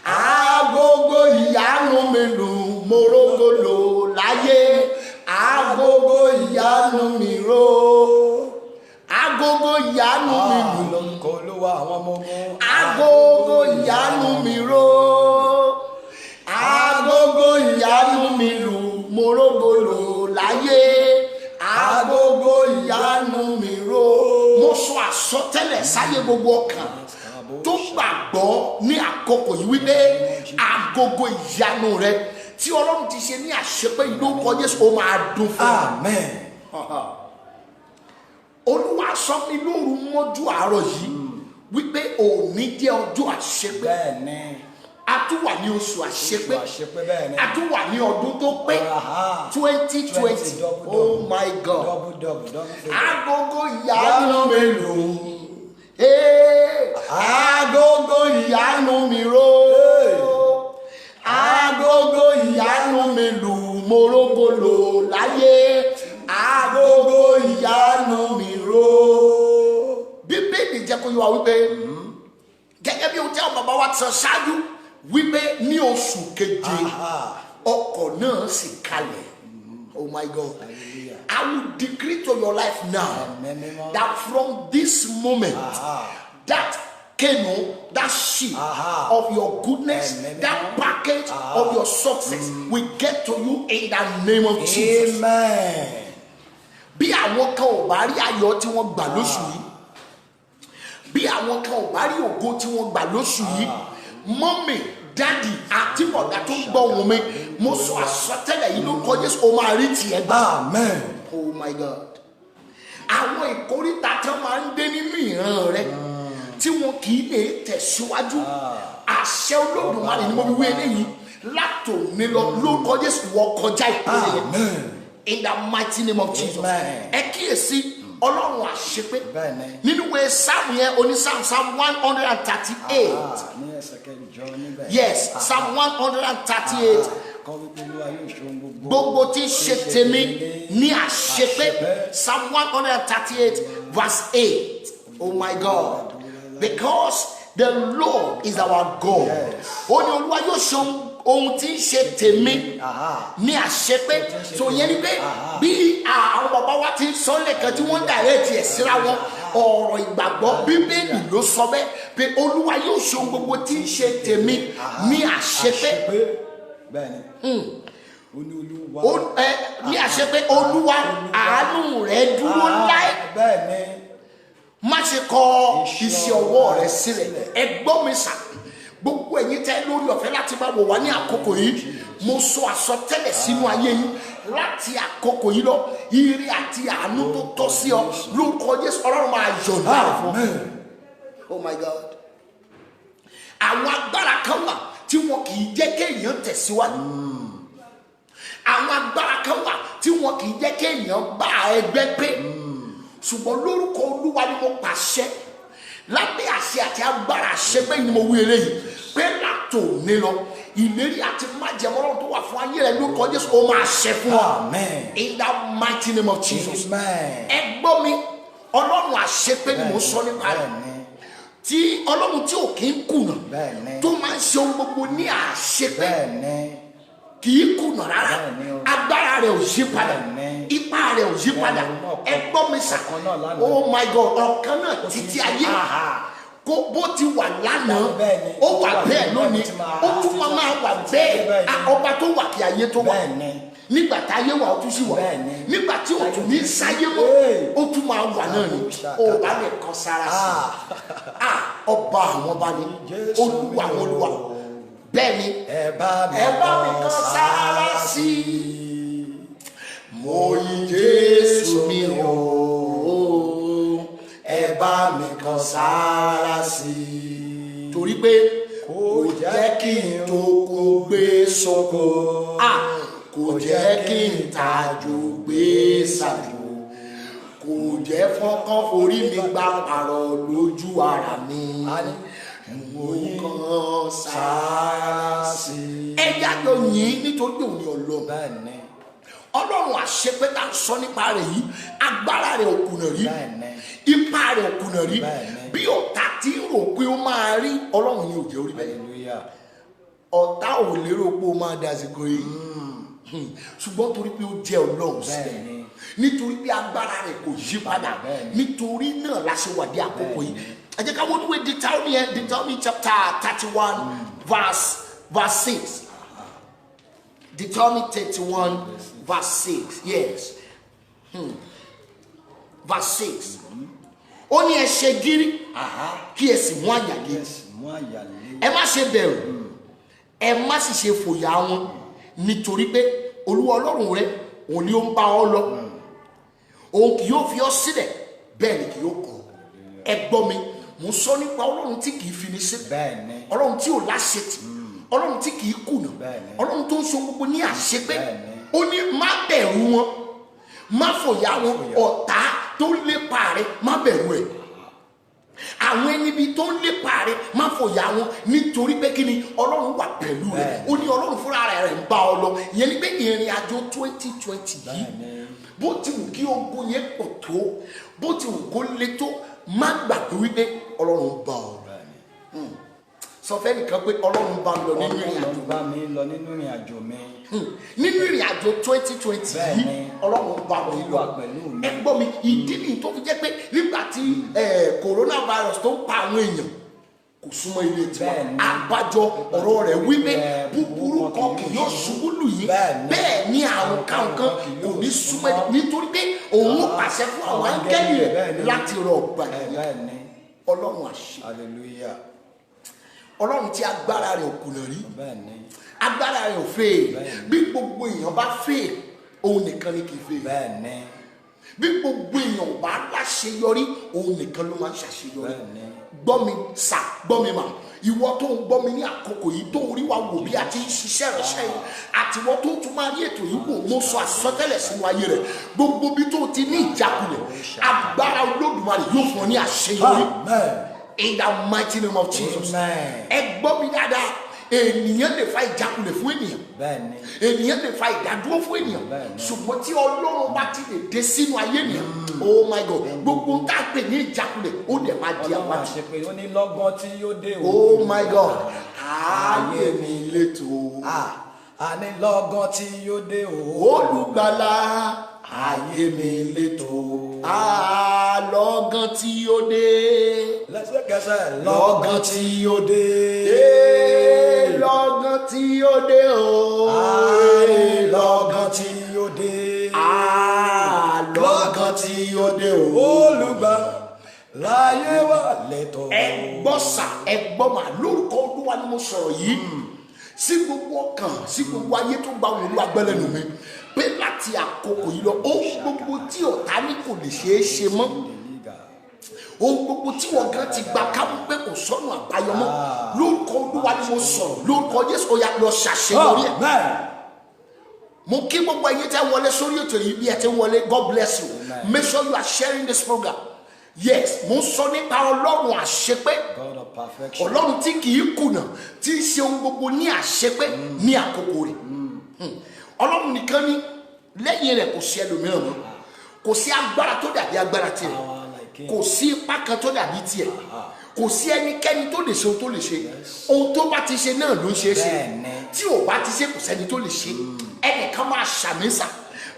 Agogo ìyanu mi lù, mo rógolo láyé. Agogo ìyanu mi ró. Agogo ìyanu mi lù. Lórúkọ Olúwa àwọn ọmọ ogun. Agogo ìyanu mi ró. Agogo ìyanu mi lù, mo rógolo láyé. Agogo ìyanu mi ró. Mo sọ àsọtẹ́lẹ̀ sáyé gbogbo ọkàn tó gbàgbọ́ ní àkókò yìí wípé agogo ìyanu rẹ tí Ọlọ́run ti ṣe ní àṣepé ìlú kọ Jésù ó máa dún fún. Amen. Olúwa sọ mi lóru mọ́jú àárọ̀ yìí wípé òní jẹ́ ọjọ́ àṣepé. Bẹ́ẹ̀ni. A tún wà ní oṣù àṣepé. Bẹ́ẹ̀ni. A tún wà ní ọdún tó pé 2020. Oh my God. Agogo ìyanu mi lù. Agogo ìyanu mi ró. Agogo ìyanu mi lù, mo rógolo láyé. Agogo ìyanu mi ró. Bíbélì jẹ́ kó yé wa wípé gẹ́gẹ́ bí ohun tí àwọn bàbá wa ti sọ ṣáájú wípé ní oṣù keje ọkọ̀ náà sì kalẹ̀. Oh my God. I will decree to your life now that from this moment that canoe, that ship of your goodness, that package of your success will get to you in the name of Jesus. Amen. Bí àwọn kan ò bá rí ayọ̀ tí wọ́n gbà lóṣù yìí, bí àwọn kan ò bá rí ògo tí wọ́n gbà lóṣù yìí, mọ́mì, dádì àti bọ̀dá tó ń gbọ́ wọn mi, mo sọ àsọtẹ́lẹ̀ yìí lórúkọ Jésù ó máa rí tiẹ̀ gbà. Amen. Oh my God. Àwọn ìkórìtà tí wọ́n máa ń dé nínú ìran rẹ tí wọn kì í lè tẹ̀síwájú. Àṣẹ Olódùmarè ni mo fi wí eléyìí látòní lọ lórúkọ Jésù wọ kọjá ìpínlẹ̀ yẹn. In the mighty name of Jesus. Ẹ kíyèsí Ọlọ́run àṣepé nínú ìwé Sáàmù yẹn oní Psalm 138. Yes, Psalm 138. Gbogbo tí ń ṣe tèmi ní àṣepé. Psalm 138 verse 8. Oh my God. Because the Lord is our God. Ó ní Olúwa yóò ṣe ohun tí ń ṣe tèmi ní àṣepé. So yẹn ni pé bí àwọn bàbá wa ti ń sọ lẹ́ẹ̀kan tí wọ́n dàrẹ́tì ẹ̀ síra wọn ọ̀rọ̀ ìgbàgbọ́ Bíbélì ló sọ bẹ́ẹ̀ pé Olúwa yóò ṣe ohun gbogbo tí ń ṣe tèmi ní àṣepé. Ní àṣepé Olúwa àánú rẹ̀ dúró láé. Má ṣe kọ iṣẹ́ ọwọ́ rẹ sílẹ̀. Ẹ gbọ́ mi sà, gbogbo ẹ̀yin tẹ́ lórí ọ̀fẹ́ láti máa wò wá ní àkókò yìí, mo sọ àsọtẹ́lẹ̀ sínú ayé yín láti àkókò yìí lọ, ire àti àánú tó tọ́ sí ọ lórúkọ Jésù Ọlọ́run máa yọ̀ǹda rẹ̀ fún ọ. Oh my God. Àwọn agbára kan wà tí wọn kì í jẹ́ kéèyàn tẹ̀síwájú. Àwọn agbára kan wà tí wọn kì í jẹ́ kéèyàn bá ẹgbẹ́ pé. Ṣùgbọ́n lórúkọ Olúwa ni mo pàṣẹ lábẹ́ àṣẹ àti agbára àṣẹ pé ni mo wí eléyìí pé látòní lọ ìlérí àti májẹ̀mú Ọlọ́run tó wà fún ayé rẹ lórúkọ Jésù ó máa ṣẹ fún ọ. In the mighty name of Jesus. Ẹ gbọ́ mi, Ọlọ́run àṣepé ni mo sọ nípa rẹ̀. Tí Ọlọ́run tí ò kí ń kùnà tó máa ń ṣe ohun gbogbo ní àṣepé kì í kùnà rárá, agbára rẹ̀ ò yí padà, ipá rẹ̀ ò yí padà. Ẹ gbọ́ mi sà, oh my God, ọ̀kan náà títí ayé kó bó ti wà lánàá ó wà bẹ́ẹ̀ lónìí ó tún máa wà bẹ́ẹ̀. Ọba tó wà kí ayé tó wà, nígbà tá ayé wà ó tún sí wà, nígbà tí ó tún ní sáyé mọ́ ó tún máa wà náà ni. Ó bá lè kàn sára sí i. Ọba àwọn ọba ni, Olúwa àwọn olúwa. Bẹ́ẹ̀ ni ẹ bá mi kan sára sí i. Mo yìn Jésù mi o, ẹ bá mi kan sára sí i. Torí pé kò jẹ́ kí n tó kó gbé sóko, kò jẹ́ kí n tàjò gbé sàjò, kò jẹ́ fọ́nkán forí mi gbà pààrọ̀ lójú ara mi. nǹkan sáàsì. Ẹ̀yà ló yìn nítorí òun ni Ọlọ́run. Ọlọ́run àṣepé tá a sọ nípa rẹ̀ yìí, agbára rẹ̀ òkùnà rí, ipa rẹ̀ òkùnà rí, bí ọ̀tá tí ń rò pé ó máa rí, Ọlọ́run ni ò jẹ́ orí bẹ́ẹ̀. Ọ̀tá ò lérò pé ó máa dasìkò yìí, ṣùgbọ́n torí pé ó jẹ́ Ọlọ́run sílẹ̀, nítorí pé agbára rẹ̀ kò yí padà, nítorí náà la ṣe wà dé àkókò yìí. Ẹ jẹ́ ká wọ́n ní wé Deuteronomy chapter 31 verse 6. Deuteronomy 31 verse 6. Yes. Verse 6. Ó ní ẹ ṣe gírí kí ẹ sì mú àyà lé. Ẹ má ṣe bẹ̀rù, ẹ má sì ṣe fòyà wọn, nítorí pé Olúwa Ọlọ́run rẹ òun ni ó ń bá ọ lọ. Òun kì yóò fi ọ sílẹ̀, bẹ́ẹ̀ ni kì yóò kọ̀. Ẹ gbọ́ mi, mo sọ nípa Ọlọ́run tí kì í fi ní sílẹ̀, Ọlọ́run tí ò láṣetì, Ọlọ́run tí kì í kùnà, Ọlọ́run tó ń so gbogbo ní àṣepé. Ó ní má bẹ̀rù wọn, má fòyà wọn, ọ̀tá tó ń lépa rẹ má bẹ̀rù ẹ̀. Àwọn ẹni bíi tó ń lépa rẹ má fòyà wọn, nítorí pé kí ni Ọlọ́run wà pẹ̀lú rẹ. Ó ní Ọlọ́run fúnra rẹ̀ ń bá ọ lọ. Ìyẹn ni pé ìrìn àjò 2020 yìí, bó ti wù kí ogun yẹn pọ̀ tó, bó ti wù kó le tó, má gbàgbé wípé Ọlọ́run bá ọ. Sọ fẹ́ nìkan pé Ọlọ́run bá lọ nínú ìrìn àjò. Ọlọ́run bá mi lọ nínú ìrìn àjò mi. Nínú ìrìn àjò 2020 yìí, Ọlọ́run bá mi lọ. Ẹ gbọ́ mi, ìdí nìyí tó fi jẹ́ pé nígbà tí coronavirus tó ń pa àwọn èèyàn kò súnmọ́ ilé tiwa, àbájọ ọ̀rọ̀ rẹ̀ wípé búburú kan kì yóò ṣubú lù yín, bẹ́ẹ̀ ni àrùn kankan kò ní súnmọ́, nítorí pé òun ò pàṣẹ fún àwọn áńgẹ́lì rẹ̀ láti rọ ọgbà yìí. Ọlọ́run àṣẹ. Hallelujah. Ọlọ́run tí agbára rẹ̀ ò kùnà rí, agbára rẹ̀ ò fẹ́. Bí gbogbo èèyàn bá fẹ́, òun nìkan ni kì í fẹ́. Bí gbogbo èèyàn bá láṣeyọrí, òun nìkan ló máa ń ṣàṣeyọrí. Gbọ́ mi sà, gbọ́ mi mà, ìwọ tó ń gbọ́ mi ní àkókò yìí, tó ń rí wa wò bí a ti ń ṣiṣẹ́ ìránṣẹ́ yìí, àti ìwọ tó tún máa rí ètò yìí wò, mo sọ àsọtẹ́lẹ̀ sínú ayé rẹ̀. Gbogbo bí tó ti ní ìjákulẹ̀, agbára Olódùmarè yóò fún ọ ní àṣeyọrí. In the mighty name of Jesus. Ẹ gbọ́ mi dáadáa, ènìyàn lè fa ìjákulẹ̀ fún ènìyàn, ènìyàn lè fa ìdádúró fún ènìyàn, ṣùgbọ́n tí Ọlọ́run bá ti lè dé sínú ayé ènìyàn, oh my God, gbogbo ń tá a pè ní ìjákulẹ̀ ó dẹ̀ máa di àwọn àti. Ó ní lọ́gán tí yóò dé o. Oh my God, ayé mi létò. Àní lọ́gán tí yóò dé o. Olùgbàlà, ayé mi létò. Lọ́gán tí yóò dé. Lẹ́sẹ̀kẹsẹ̀ lọ́gán tí yóò dé. Lọ́gán tí yóò dé o. Lọ́gán tí yóò dé. Lọ́gán tí yóò dé o. Olùgbàlà láyé wa létò. Ẹ gbọ́ sà, ẹ gbọ́ mà, lórúkọ Olúwa ni mo sọ̀rọ̀ yìí sí gbogbo ọkàn, sí gbogbo ayé tó gba òun Olúwa gbẹ́lẹ́nu mi, pé láti àkókò yìí lọ, ohun gbogbo tí ọ̀tá ní kò lè ṣeé ṣe mọ́, ohun gbogbo tí wọ́n gan ti gba kámú pé kò sọ́nà àbáyọ mọ́, lórúkọ Olúwa ni mo sọ̀rọ̀, lórúkọ Jésù, ó yá lọ ṣàṣeyọrí ẹ̀. Mo kí gbogbo ẹ̀yin tẹ́ wọlé sórí ètò yìí bí ẹ ti wọlé, God bless you. Make sure you are sharing this program. Yes, mo sọ nípa Ọlọ́run àṣepé, Ọlọ́run tí kì í kùnà, tí ń ṣe ohun gbogbo ní àṣepé ní àkókò rẹ̀. Ọlọ́run nìkan ni, lẹ́yìn rẹ̀ kò sí ẹlòmíràn mọ́, kò sí agbára tó dàbí agbára tiẹ̀, kò sí ipá kan tó dàbí tiẹ̀, kò sí ẹnikẹ́ni tó lè ṣe ohun tó lè ṣe. Ohun tó bá ti ṣe náà ló ń ṣe é ṣe, tí ò bá ti ṣe kò sẹ́ni tó lè ṣe. Ẹnìkan máa ṣàmísà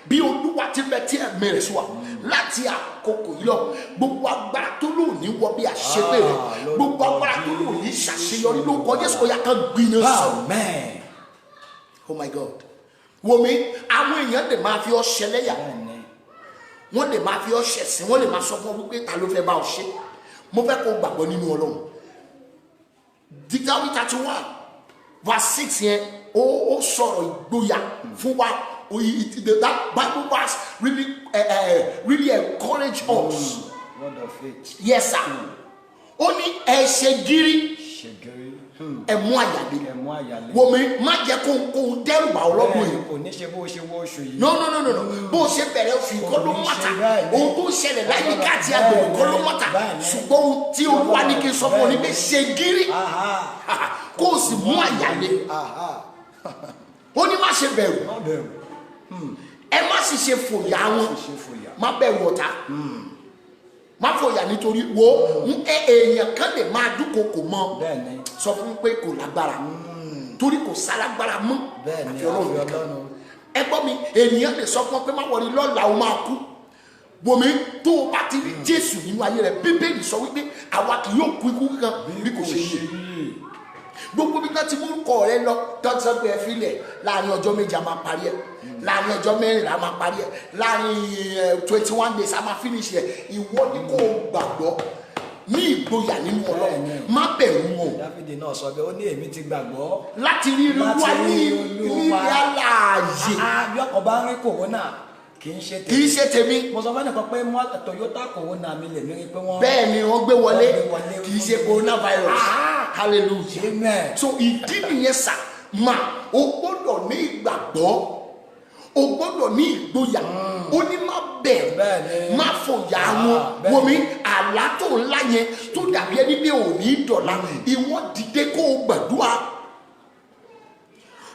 bí Olúwa ti bẹ tí ẹ̀mí rẹ̀ sí wa láti àkókò yìí lọ, gbogbo agbára tó lò ní wọ bí àṣepé rẹ̀, gbogbo agbára tó lò ní ṣàṣeyọrí lórúkọ Jésù, ó yá kan gbiná sọ. Oh my God, wo mi, àwọn èèyàn lè máa fi ọ ṣẹlẹ́yà, wọ́n lè máa fi ọ ṣẹ̀sín, wọ́n lè máa sọ fún ọ wípé ta ló fẹ́ bá ọ ṣe. Mo fẹ́ kó gbàgbọ́ nínú Ọlọ́run. Deuteronomy 31 verse 6 yẹn ó sọ̀rọ̀ ìgboyà fún wa. That Bible verse really encourage us. Word of faith. Yes sir. Ó ní ẹ ṣe gírí ẹ̀mú àyàlé wo mi má jẹ́ kó dẹ́rù bà ọ́ lọ́dún yìí. kò ní ṣe bó ṣe wọ oṣù yìí. no bó ṣe bẹ̀rẹ̀ oṣù yìí kọ́ ló mọ̀ta ohun tó ṣẹlẹ̀ láyìíká àti agbègbè kọ́ ló mọ̀ta ṣùgbọ́n ohun tí Olúwa ní kí n sọ fún ọ ní pé ṣe gírí kó o sì mú àyàlé ó ní má ṣe bẹ̀rù ẹ má sì ṣe fòyà wọn má bẹ̀rù ọ̀tá má fòyà nítorí wo èèyàn kan lè máa dúnkokò mọ́ sọ fún pé kò lágbára torí kò sálágbára mọ́ àfi Ọlọ́run nìkan ẹ gbọ́ mi ènìyàn lè sọ fún pé má wọlé lọ́la o máa kú bomi tó o bá ti rí Jésù nínú ayé rẹ Bíbélì sọ wípé àwa kì yóò kú ikú kan bí kò ṣe yé gbogbo bí wọ́n ti mú kọ́ rẹ lọ tọ́jú pé ẹ filẹ̀ láàrin ọjọ́ méje a máa parí ẹ̀ láàrin ọjọ́ mẹ́rìnlá a máa parí ẹ̀ láàrin 21 days a máa finish ẹ̀ ìwọ ni kò gbàgbọ́ ní ìgboyà nínú Ọlọ́run má bẹ̀rù wọn. Dáfídì náà sọ pé ó ní èmi ti gbàgbọ́ láti rí Olúwa ní ilé aláàyè. bí ọkọ̀ bá ń rí kòrónà kì í ṣe tèmi. mo sọ fún ẹnìkan pé Toyota Corona mi lè mérí pé wọ́n. bẹ́ẹ̀ ni wọ́n gbé wọlé kì í ṣe coronavirus. hallelujah. amen. so ìdí nìyẹn sà o gbọ́dọ̀ ní ìgbàgbọ́ o gbọ́dọ̀ ní ìgboyà ó ní má bẹ̀rù má fòyà wọn wọmi àlá tó ńlá yẹn tó dàbí ẹni pé ò ní dọ̀la ìwọ dìde kó o gbàdúrà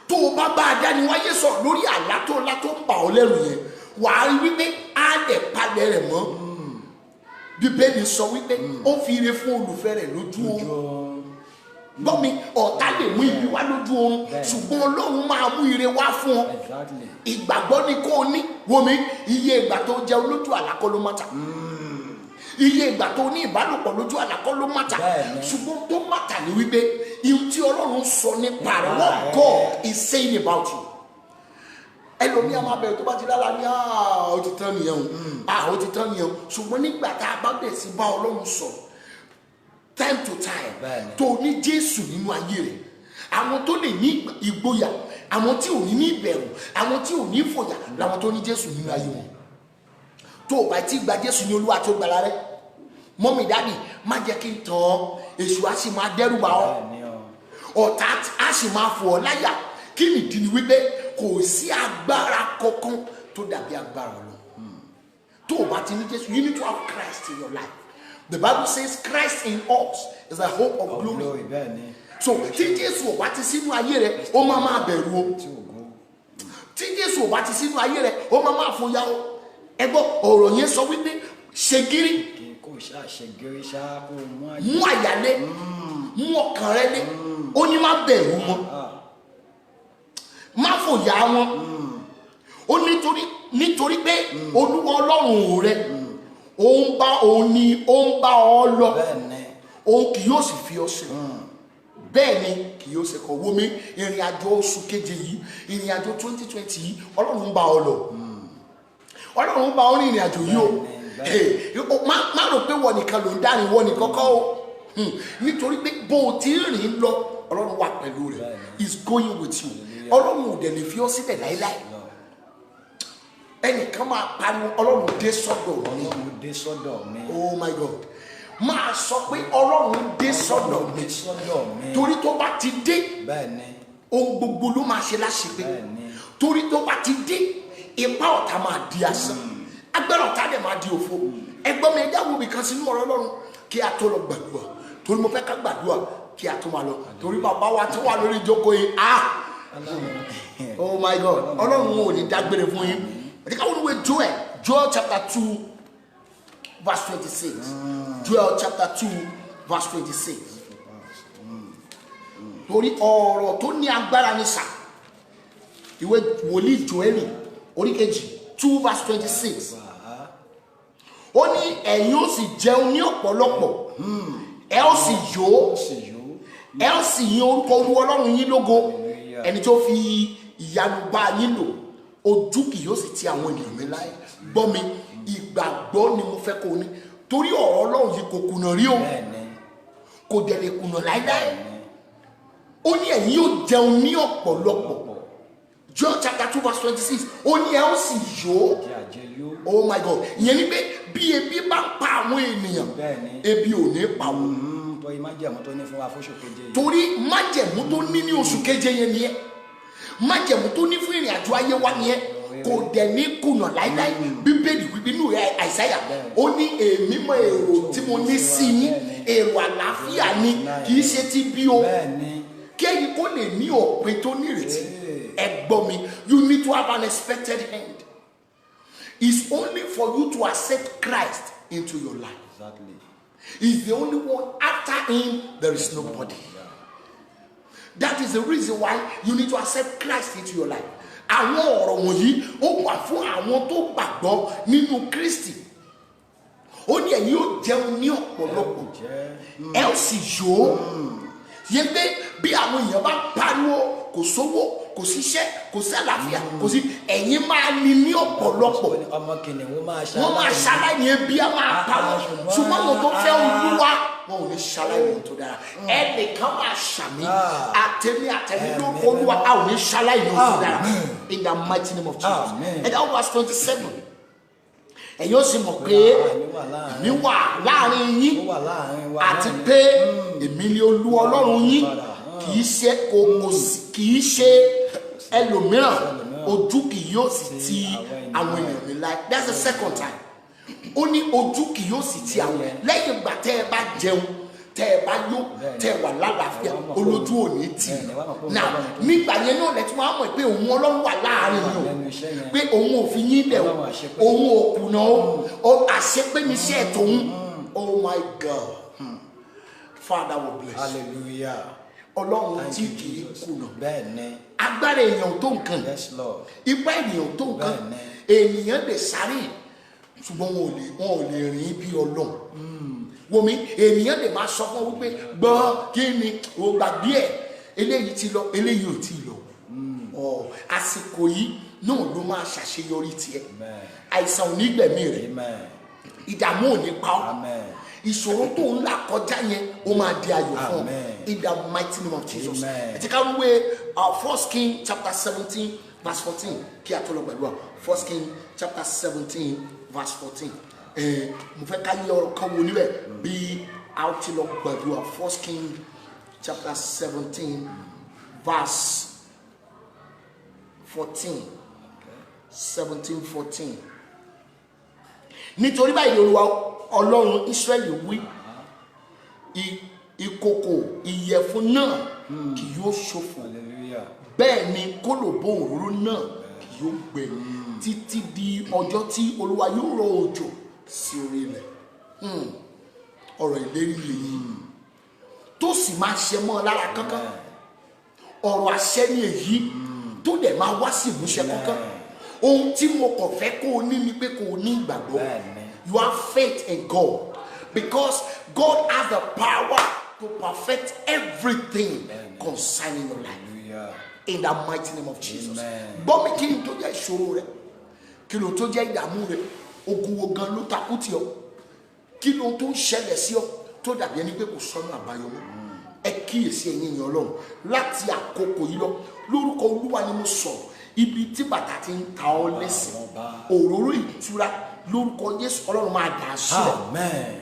tó o bá adániwáyé sọ̀rọ̀ lórí àlá tó ńlá tó ń bà ọ́ lẹ́rù yẹn wàá rí wípé á lẹ̀ palẹ̀ rẹ̀ mọ́ Bíbélì sọ wípé ó fi ire fún olùfẹ́ rẹ̀ lójú oorun gbọ́ mi ọ̀tá lè mú ibi wá lójú oorun ṣùgbọ́n Ọlọ́run máa mú ire wá fún ọ ìgbàgbọ́ ni kó o ní wo mi iye ìgbà tó jẹ olójú àlá kọ́ ló mọ́ta iye ìgbà tó ní ìbálòpọ̀ lójú àlá kọ́ ló mọ́ta ṣùgbọ́n tó mọ́ta ni wípé ihun tí Ọlọ́run sọ nípa rẹ̀ what God is saying about you ẹlòmíà máa bẹ̀rẹ̀ tó bá ti lára ní ó ti tán nìyẹn o ó ti tán nìyẹn o ṣùgbọ́n nígbà tá a bá bẹ̀rẹ̀ sí bá Ọlọ́run sọ̀rọ̀ time to time tó ní Jésù nínú ayé rẹ̀ àwọn tó lè ní ìgboyà àwọn tí ò ní ìbẹ̀rù àwọn tí ò ní ìfòyà làwọn tó ní Jésù nínú ayé wọn tó o bá ti gba Jésù ní Olúwa tó gbàlà rẹ mọ́mí dáàdì má jẹ́ kí n tàn ọ́ èṣù á sì máa dẹ́rù bà ọ́ ọ̀tá á sì máa fò ọ́ láyà kí nìdí ni wípé kò sí agbára kankan tó dàbí agbára Ọlọ́run tó o bá ti ní Jésù you need to have Christ in your life. The Bible says Christ in us is a hope of glory. So tí Jésù ò bá ti sínú ayé rẹ ó máa bẹ̀rù o tí Jésù ò bá ti sínú ayé rẹ ó máa fòyà o ẹ gbọ́ ọ̀rọ̀ yẹn sọ wípé ṣe gírí mú àyàlé mú ọkàn rẹ lé ó ní má bẹ̀rù wọn má fòyà wọn ó nítorí pé Olúwa Ọlọ́run rẹ ó ń bá ọ lọ òun kì yóò sì fi ọ sí bẹ́ẹ̀ ni kì yóò ṣe kọ̀ wo mi ìrìn àjò oṣù keje yìí ìrìn àjò 2020 yìí Ọlọ́run bá ọ lọ Ọlọ́run bá ọ rìn ìrìn àjò yìí o má rò pé wọ́n nìkan ló ń dárin wọ́n nìkan kọ́ o nítorí pé bó o ti rìn lọ Ọlọ́run wà pẹ̀lú rẹ̀ is going with you Ọlọ́run ò dẹ̀ lè fi ọ sílẹ̀ láéláé ẹnìkan máa pariwo Ọlọ́run dé sọ́dọ̀ mi oh my God máa sọ pé Ọlọ́run dé sọ́dọ̀ mi torí tó bá ti dé ohun gbogbo ló máa ṣe láṣepé torí tó bá ti dé ipá ọ̀tá máa di asán agbára ọ̀tá dẹ̀ máa di òfo ẹgbọ́n mi ẹja wo ibìkan sínú ọ̀rọ̀ Ọlọ́run kí a tó lọ gbàdúrà torí mo fẹ́ ká gbàdúrà kí a tó máa lọ torí bàbá wa tó wà lórí ìjókòó yìí oh my God Ọlọ́run ò ní dágbére fún yín. I think I want to read Joel chapter 2 verse 26. Joel chapter 2 verse 26. Torí ọ̀rọ̀ tó ní agbára ní sà. Ìwé wòlíì Joel orí kejì 2 verse 26. Ó ní ẹ̀yin ó sì jẹun ní ọ̀pọ̀lọpọ̀. Ẹ ó sì yó. Ẹ ó sì yìn orúkọ Olúwa Ọlọ́run yín lógo. Ẹni tó fi ìyanu bá yín lò. Ojú kì yóò sì ti àwọn ènìyàn mi láyé gbọ́ mi ìgbàgbọ́ ni mo fẹ́ kó ní torí ọ̀rọ̀ Ọlọ́run yìí kò kùnà rí o kò dẹ̀ lè kùnà láíláí ó ní ẹ̀yin yóò jẹun ní ọ̀pọ̀lọpọ̀ John chapter 2 verse 26 ó ní ẹ ó sì yó oh my God ìyẹn ni pé bí ebi bá pa àwọn ènìyàn ebi ò ní pa wọn torí májẹ̀mú tó ní ní oṣù keje yẹn nìyẹn, májẹ̀mú tó ní fún ìrìn àjò ayé wa nìyẹn, kò dẹ̀ ní kùnà láíláí. Bíbélì wípé nínú Àìsáyà ó ní èmi mọ èrò tí mo ní sí yín, èrò àlàáfíà ni kì í ṣe ti bí o, kí ẹ̀yin kó lè ní òpin tó nírètí. Ẹ gbọ́ mi, you need to have an expected end. It's only for you to accept Christ into your life. Exactly. He's the only one. After him, there is nobody. That is the reason why you need to accept Christ into your life. Àwọn ọ̀rọ̀ wọ̀nyí ó wà fún àwọn tó gbàgbọ́ nínú Kristi. Ó ní ẹ̀yin yóò jẹun ní ọ̀pọ̀lọpọ̀, ẹ ó sì yó. Yẹn pé bí àwọn èèyàn bá pariwo kò sówó, kò síṣẹ́, kò sí àlàáfíà, kò sí, ẹ̀yin máa ní ọ̀pọ̀lọpọ̀. Wọ́n máa ṣaláìní, ebi á máa pa wọ́n. Ṣùgbọ́n àwọn tó fẹ́ Olúwa wọn ò ní ṣaláìní tó dára. Ẹnìkan máa ṣàmì àtẹ̀mí ló Olúwa a ò ní ṣaláìní tó dára. In the mighty name of Jesus. And that was 27. Ẹ̀yin ó sì mọ̀ pé èmi wà láàrin yín àti pé èmi ni Olúwa Ọlọ́run yín, kì í ṣe ẹlòmíràn, ojú kì yóò sì ti àwọn èèyàn mi láì. That's the second time. Ó ní ojú kì yóò sì ti àwọn èèyàn lẹ́yìn ìgbà tẹ́ ẹ bá jẹun, tẹ́ ẹ bá yó, tẹ́ ẹ wà lálàáfíà, olójú ò ní tì í. Now nígbà yẹn náà lẹ́tí wọ́n á mọ̀ pé òun Ọlọ́run wà láàrin yìí o, pé òun ò fi yín lẹ̀ o, òun ò kùnà o, àṣepé níṣẹ́ tòun. Oh my God. Father will bless. Hallelujah. Ọlọ́run tí kì í kùnà. Agbára èèyàn tó nǹkan, ipá ènìyàn tó nǹkan, ènìyàn lè sáré ṣùgbọ́n wọn ò lè rìn bí Ọlọ́run. Wòmí ènìyàn lè máa sọ fún ọ wípé gbọ́ kí ni o gbàgbé ẹ̀, eléyìí ti lọ, eléyìí ò tí ì lọ. Àsìkò yìí náà ló máa ṣàṣeyọrí tiẹ̀. Àìsàn ò ní gbẹ̀mí rẹ̀, ìdààmú ò ní pa ọ́, ìṣòro tó ń là kọjá yẹn ó máa di ayọ̀ fún ọ. In the mighty name of Jesus. Ẹ ti ká wíwé 1 King chapter 17 verse 14 kí a tó lọ pẹ̀lú 1 King chapter 17 verse 14. Mo fẹ́ ká yẹ ọ̀rọ̀ kan wo níbẹ̀ bí a ti lọ pẹ̀lú 1 King chapter 17 verse 14. 17:14. Nítorí báyìí Olúwa Ọlọ́run Ísírẹ́lì wí, ìkòkò ìyẹ̀fun náà kì yóò ṣòfò, bẹ́ẹ̀ ni kólòbó òróró náà kì yóò gbẹ títí di ọjọ́ tí Olúwa yóò rọ̀ òjò sí orí ilẹ̀. Ọ̀rọ̀ ìlérí lèyí tó sì máa ṣe mọ́ lára kankan. Ọ̀rọ̀ àṣẹ ni èyí tó dẹ̀ máa wá sí ìmúṣẹ kankan. Ohun tí mo kàn fẹ́ kó o ní ni pé kó o ní ìgbàgbọ́. You have faith in God because God has the power to perfect everything concerning your life. In the mighty name of Jesus. Bọ́mi kí ni tó jẹ́ ìṣòro rẹ? Kí ló tó jẹ́ ìdààmú rẹ? Ogun wo gan ló takú tì ọ́? Kí ló tó ń ṣẹlẹ̀ sí ọ tó dàbí ẹni pé kò sọ́nà àbáyọ mọ́? Ẹ kíyèsí ẹ̀yin ènìyàn Ọlọ́run láti àkókò yìí lọ lórúkọ Olúwa ni mo sọ̀rọ̀. Ibi tí bàtà ti ń ta ọ́ lẹ́sìn, òróró ìtura lórúkọ Jésù Ọlọ́run máa dà á sílẹ̀.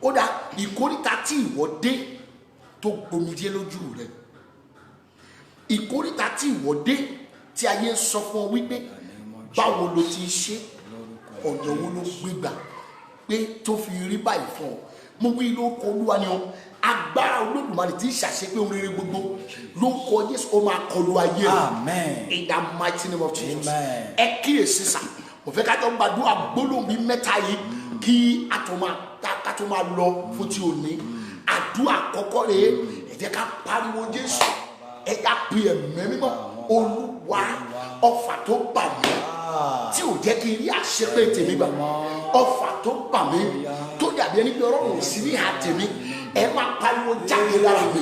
Ó dà ìkóríta tí ìwọ dé tó gbomijé lójú rẹ, ìkóríta tí ìwọ dé tí ayé ń sọ fún ọ wípé báwo ló ti ṣe, ọ̀nà wo ló gbégbà pé tó fi rí báyìí fún ọ. Mo wí lórúkọ Olúwa ni ọ, agbára Olódùmarè tí ń ṣàṣepé ohun rere gbogbo lórúkọ Jésù ó máa kọlu ayé rẹ. In the mighty name of Jesus. Ẹ kíyèsí sà, mo fẹ́ ká jọ gbàdúrà gbólóhùn bíi mẹ́ta yìí kí a tó máa lọ fún ti òní. Àdúrà àkọ́kọ́ rèé, ẹ jẹ́ ká pariwo Jésù, ẹ ká pe ẹ̀mí mímọ́. Olúwa, ọfà tó bà mí tí ò jẹ́ kí n rí àṣepé tèmi gbà, ọfà tó bà mí tó dàbí ẹni pé Ọlọ́run ò sí ní ìhà tèmi, ẹ máa pariwo jáde lára mi,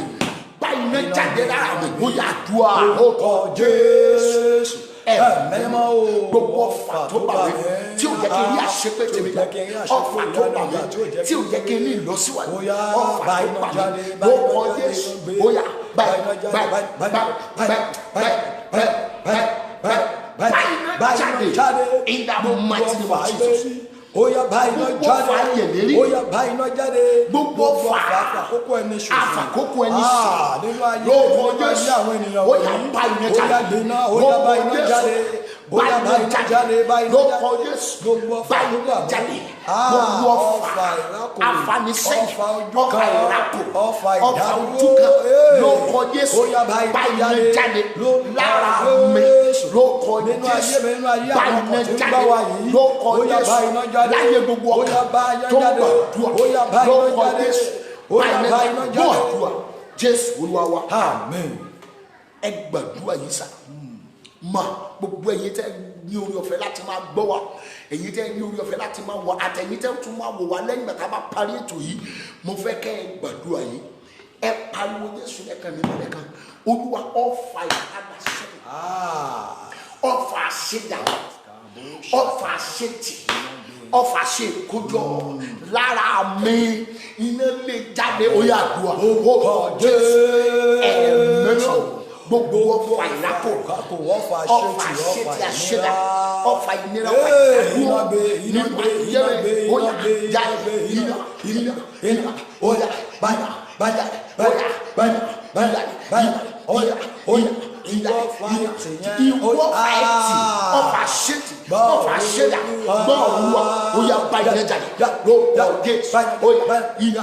báyìí náà jáde lára mi. Bóyá àdúrà orúkọ Jésù. Gbogbo ọfà tó bà mí tí ò jẹ́ kí n rí àṣepé tèmi gbà, ọfà tó bà mí tí ò jẹ́ kí n rí ìlọsíwájú, ọfà tó bà mí lórúkọ Jésù. Bóyá báyìí jáde in the mighty name of Jesus. ó yá bá iná jáde, ó yá bá iná jáde, gbogbo fà àkókò ẹni ṣòfò, àfàkókò ẹni ṣòfò nínú ayé lórúkọ Jésù àwọn ènìyàn ó yá bá iná ó yá jáde, gbiná, ó yá bá iná jáde, ó yá bá iná jáde, bá iná lórúkọ jáde, Jésù gbogbo ọfà bá ló iná wà jáde, mọ́, gbogbo ọfà ìrákò, àfàníṣẹ́yìn, ọfà ojú ọfà kan, ìrákò, ọfà ọfà ìdádúró, ojú kan lórúkọ Jésù ó yá bá bá iná iná jáde lára mi lórúkọ nínú ayé Jésù mi, nínú ayé bá àwọn iná ọkọ̀ tí ń jáde bá wa yìí, lórúkọ ó yá bá iná Jésù jáde, láyé gbogbo ó yá bá ọkàn iná tó ń jáde, gbàdúrà ó yá bá iná lórúkọ jáde, Jésù ó yá bá iná jáde. gbàdúrà Jésù Olúwa wa. Àmín. Ẹ gbàdúrà yìí sà mà gbogbo ẹ̀yin tẹ́ ní orí ọ̀fẹ́ láti máa gbọ́ wa, ẹ̀yin tẹ́ ní orí ọ̀fẹ́ láti máa wọ àtẹ̀yin tẹ́ tún máa wò wá lẹ́yìn bàtà bá parí ètò yìí, mo fẹ́ kẹ́ ẹ gbàdúrà yìí, ẹ pariwo Jésù lẹ́ẹ̀kan nínú lẹ́ẹ̀kan, Olúwa ọ̀fà ìpadà sẹ́yìn, ọ̀fà àṣẹjà, ọ̀fà àṣẹtì, ọ̀fà àṣẹ ìkójọ lára mi, iná lè jáde ó yá àdúrà ó Jésù ẹ̀ẹ́mẹ́rọ̀ gbogbo ọfà ìnákò, ọfà àṣetì àṣẹdá, ọfà ìnira, ọfà ìdádúró nínú ayẹyẹ óyá já iná óyá báyà báyà óyá báyà óyá ìwọ fàìtì, ọfà àṣetì, ọfà àṣẹdá gbọ́ Olúwa óyá báyà jáde lórúkọ Jésù óyá ìyá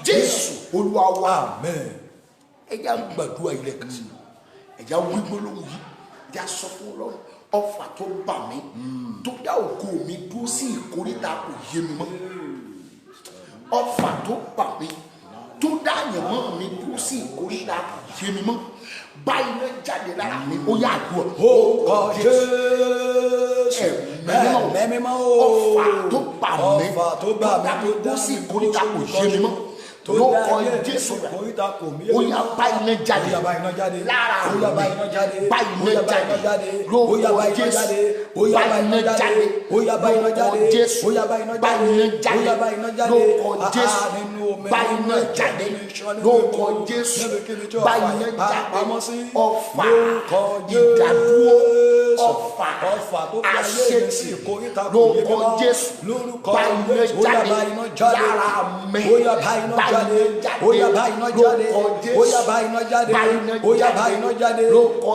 Jésù Olúwa wa. Amen. Ẹ jẹ́ gbàdúrà ilẹ̀ kan sí i, ẹ jẹ́ wí gbólóhùn yìí, ẹ jẹ́ sọ fún Ọlọ́run ọfà tó bà mí tó dá ògo mi dúró sí ìkórìtà kò yé mi mọ́, ọfà tó bà mí tó dá àyànmọ́ mi dúró sí ìkórìtà kò yé mi mọ́, báyìí ló jáde lára mi ó yá àdúrà ó Jésù ẹ̀mẹ́mọ́ ọfà tó bà mí tó dá mi dúró sí ìkórìtà kò yé mi mọ́ lórúkọ Jésù ó yá báyìí ló jáde lára mi báyìí ló jáde lórúkọ Jésù báyìí ló jáde lórúkọ Jésù báyìí ló jáde lórúkọ Jésù báyìí ló jáde lórúkọ Jésù báyìí ló jáde ọfà ìdádúró ọfà àṣetì lórúkọ Jésù báyìí ló jáde lára mi báyìí ló jáde ó yá bá iná jáde, ó yá bá iná jáde, ó yá bá iná jáde lórúkọ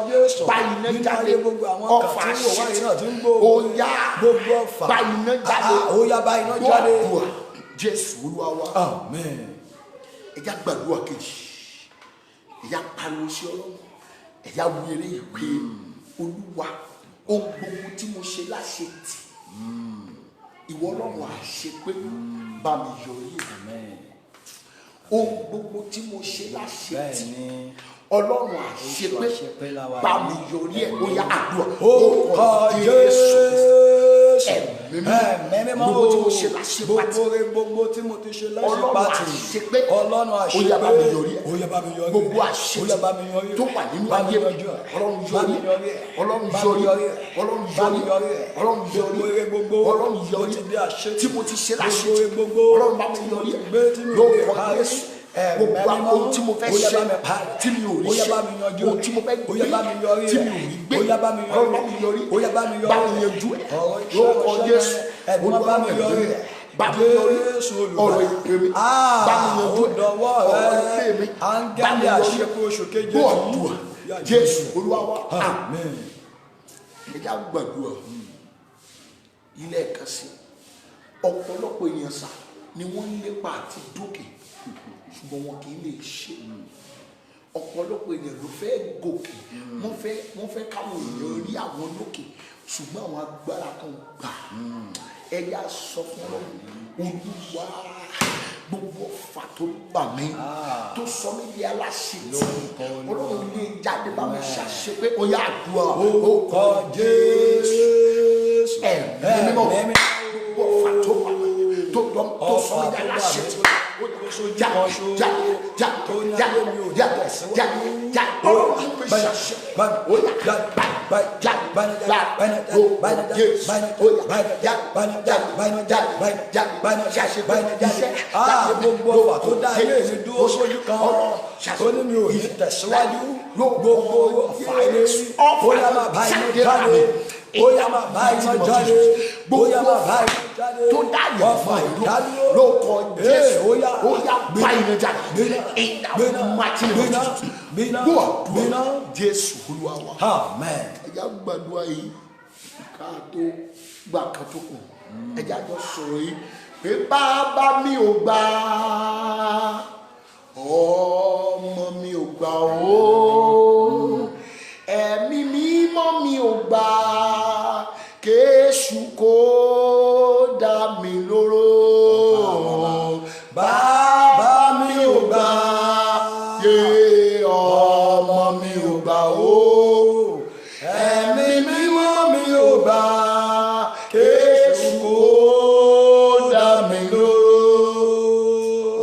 Jésù. báyìí ló jáde gbogbo àwọn ọfà kan tí wọ́n wá àṣetì iná tí ń gbó ó yá gbogbo ọfà báyìí ló jáde ó yá bá iná jáde. Jésù Olúwa wa. Amen. Ẹ já gbàdúrà kejì, ẹ já pariwo sí Ọlọ́run, ẹ já wí eré ìpè Olúwa ohun gbogbo tí mo ṣe láṣetì ìwọ Ọlọ́run àṣepé bá mi yọrí ohun gbogbo tí mo ṣe láṣetì Ọlọ́run àṣepé bá mi yọrí ẹ̀ ó yá àdúrà ó kọ Jésù. gbogbo tí mo ṣe láṣepàtì gbogbo tí mo ti ṣe Ọlọ́run láṣepàtì àṣepé Ọlọ́run àṣepé ó yá bá mi yọrí ẹ̀ ó yá bá mi yọrí gbogbo ó yá àṣetì bá mi yọrí tó wà nínú ayé mi Ọlọ́run yọrí Ọlọ́run yọrí Ọlọ́run yọrí Ọlọ́run yọrí Ọlọ́run yọrí tí mo ti ṣe láṣetì Ọlọ́run bá mi yọrí lórúkọ Jésù gbogbo àwọn ohun tí mo fẹ́ ṣe tí mi ò rí ṣe ohun tí mo fẹ́ gbé tí mi ò rí gbé Ọlọ́run bá mi yọrí bá mi yanjú ẹ̀ lórúkọ Jésù Olúwa bá mi yọrí bá mi yọrí ọ̀rọ̀ ìpè mi bá mi yanjú ẹ̀ ọ̀rọ̀ ìpè mi bá mi yọrí bó ọ̀dùà Jésù Olúwa wa. Amen. Ẹ já gbàdúrà ilé ẹ̀ka sí ọ̀pọ̀lọpọ̀ èèyàn sá ni wọ́n ń lépa àti dókè ṣùgbọ́n wọn kì í lè ṣe ọ̀pọ̀lọpọ̀ èèyàn ló fẹ́ gòkè wọ́n fẹ́ káwọn èèyàn rí àwọn lókè ṣùgbọ́n àwọn agbára kan gbà ẹ̀yà sọ fún Olúwa gbogbo ọfà tó bà mí tó sọ mí di aláṣetì Ọlọ́run lè jáde bá mi ṣàṣepé ó yá àdúrà ó kọ Jésù ẹ̀mí mímọ́ gbogbo ọfà tó bà mí tó sọ mí di aláṣetì. gbogbo ọ̀fà tó dá ilé mi dúró sójú kan ó ní mi ò ní tẹ̀síwájú gbogbo ọ̀fà ilé bóyá máa bá iná jáde bóyá máa bá iná jáde bóyá máa bá iná jáde ọ̀fà ìdádúró lóko Jésù ó yá bá iná jáde ìdáwó máa ti gbọ́ Jésù Olúwa wa. Amen. ẹ̀yà gbàdúrà yìí ká tó gbà kan tó kù ẹ̀yà jọ sọ̀rọ̀ yìí pé bàbá mi ò gbà ọmọ mi ò gbà ó ẹ̀mí mímọ́ mi ò gbà kéṣù kó dá mi lóró bàbá mi ò gbà ọmọ mi ò gbà ó ẹ̀mí mímọ́ mi ò gbà kéṣù kó dá mi lóró.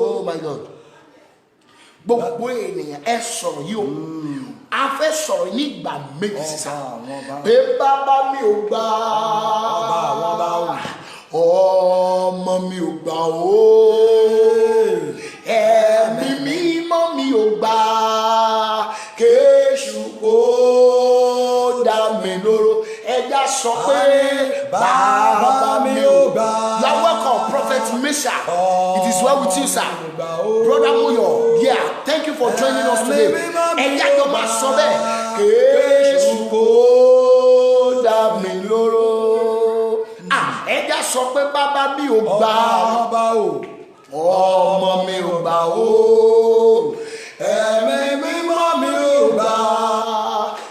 Oh my God. Gbogbo ènìyàn ẹ sọ̀rọ̀ yìí o a fẹ́ sọ̀rọ̀ ní ìgbà méjì sísá pé bàbá mi ò gbà ọmọ mi ò gbà ó ẹ̀mí mímọ́ mi ò gbà kéṣù kó dá mi lóró ẹja sọ pé bàbá mi ò gbà. You are welcome, Prophet Misha. It is well with you, sir. Brother Moyo, yeah, thank you for joining us today. Ẹja yóò máa sọ bẹ́ẹ̀ kéṣù kó dá mi lóró. Ẹja sọ pé bàbá mi ò gbà ọmọ mi ò gbà ó ẹ̀mí mímọ́ mi ò gbà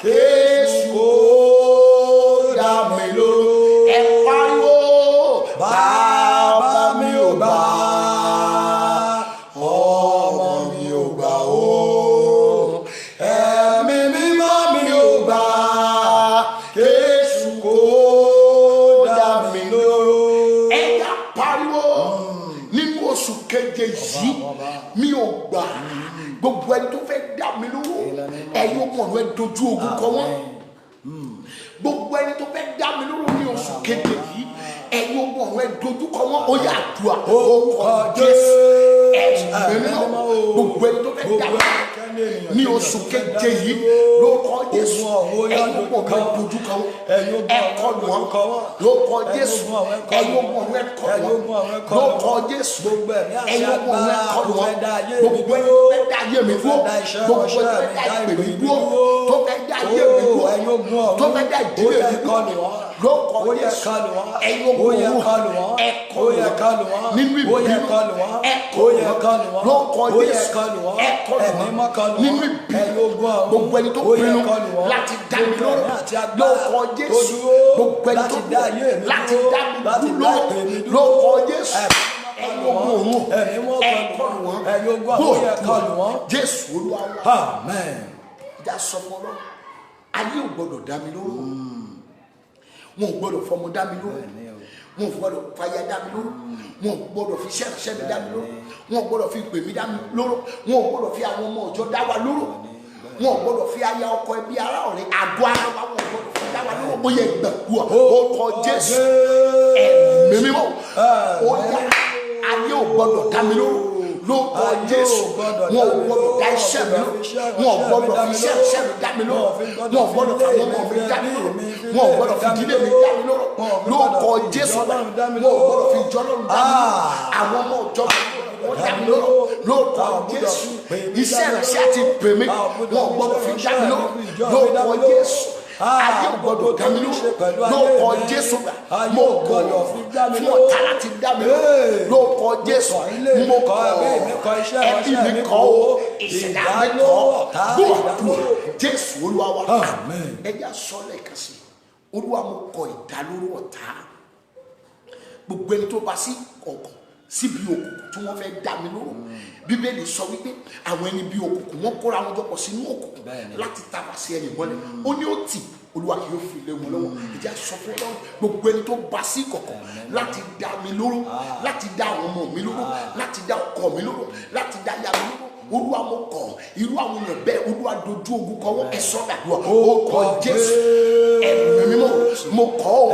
kéṣù kó dá mi lóró. Ẹ pariwo bàbá mi ò gbà ọmọ mi ò gbà ó ẹ̀mí mímọ́ mi ò gbà kéṣù kó dá mi lóró. Ẹ yá pariwo nínú oṣù keje yìí mi ò gbà gbogbo ẹni tó fẹ́ dá mi lóró ẹ̀yin ọmọ rẹ dojú ogun kọ wọ́n gbogbo ẹni tó fẹ́ dá mi lóró ní oṣù keje yìí ẹ̀yin ọmọ rẹ dojú kọ wọ́n ó yá àdúrà orúkọ Jésù ẹ̀mí gbogbo ẹni tó fẹ́ dá mi lóró ní oṣù keje yìí lórúkọ Jésù ẹ̀yin ọmọ rẹ dojú kọ wọ́n ẹ̀kọ́ wọn lórúkọ Jésù ẹ̀yin ọmọ rẹ kọ wọn lórúkọ Jésù ẹ̀yin ọmọ rẹ kọ wọn gbogbo ẹni tó fẹ́ dá ayé mi dúró gbogbo ẹni tó fẹ́ dá ìpè mi dúró tó fẹ́ dá ayé mi dúró tó fẹ́ dá ìdílé mi dúró lórúkọ Jésù ẹ̀yin ọmọ rẹ ẹ̀kọ́ wọn nínú ìbínú ẹ̀kọ́ wọn lórúkọ Jésù ẹ̀kọ́ wọn nínú ìbínú gbogbo ẹni tó pinnu láti dá mi lóró lórúkọ Jésù gbogbo ẹni tó pinnu láti dá mi lóró lórúkọ Jésù ẹ̀yin ọmọ òun ẹ̀kọ́ wọn Jésù Olúwa wa. Amen. Ìjà sọ fún ọ ayé ò gbọdọ̀ dá mi lóró wọn ò gbọdọ̀ fọmọ dá mi lóró wọn ò gbọdọ̀ fàyà dá mi lóró wọn ò gbọdọ̀ fi ṣẹ́ṣẹ́ mi dá mi lóró wọn ò gbọdọ̀ fi ìpè mi dá mi lóró wọn ò gbọdọ̀ fi àwọn ọmọ ọjọ́ dá wa lóró wọn ò gbọdọ̀ fi aya ọkọ ẹbí ará ọ̀rẹ́ àgọ́ ara wa wọn ò gbọdọ̀ fi dá wa lóró bóyá ìgbàgbọ́ orúkọ Jésù ẹ̀mí mímọ́ ó yá ayé ò gbọdọ̀ dá mi lóró lórúkọ Jésù wọn ò gbọdọ̀ dá iṣẹ́ mi lóró wọn ò gbọdọ̀ fi iṣẹ́ mi dá mi lóró wọn ò gbọdọ̀ fi àwọn ọmọ mi dá mi lóró wọn ò gbọdọ̀ fi ìdílé mi dá mi lóró lórúkọ Jésù wọn ò gbọdọ̀ fi ìjọ Ọlọ́run dá mi lóró àwọn ọmọ ìjọ wọn dá mi lóró lórúkọ Jésù iṣẹ́ ìránṣẹ́ àti ìpè mi wọn ò gbọdọ̀ fi dá mi lóró lórúkọ Jésù ayé ò gbọdọ̀ dá mi lóró lórúkọ Jésù mo kọ̀ fún ọ̀tá láti dá mi lóró lórúkọ Jésù mo kọ̀ ẹbí mi kọ̀ ó ìṣẹ̀dá mi kọ̀ gbọ́dọ̀ Jésù Olúwa wa ẹ̀yà sọ́lẹ̀ kan sí Olúwa mo kọ̀ ìdálóró ọ̀tá gbogbo ẹni tó bá sí ọkọ̀ síbi òkùnkùn tí wọ́n fẹ́ dá mi lóró Bíbélì sọ wípé àwọn ẹni bí òkùnkùn wọ́n kóra wọn jọpọ̀ sínú òkùnkùn láti tàbá sí ẹni mọ́lẹ̀ ó ní ó tì Olúwa kì yóò fi lé wọn lọ́wọ́ ìjà sọ fún Ọlọ́run gbogbo ẹni tó bá sí kọ̀kọ̀ láti dá mi lóró láti dá àwọn ọmọ mi lóró láti dá ọkọ mi lóró láti dá aya mi lóró Olúwa mo kọ̀ irú àwọn èèyàn bẹ́ẹ̀ Olúwa dojú ogun kọ wọ́n ẹ̀sọ́ dàdúrà ó kọ Jésù ẹ̀mí mímọ́ mo kọ̀ ọ́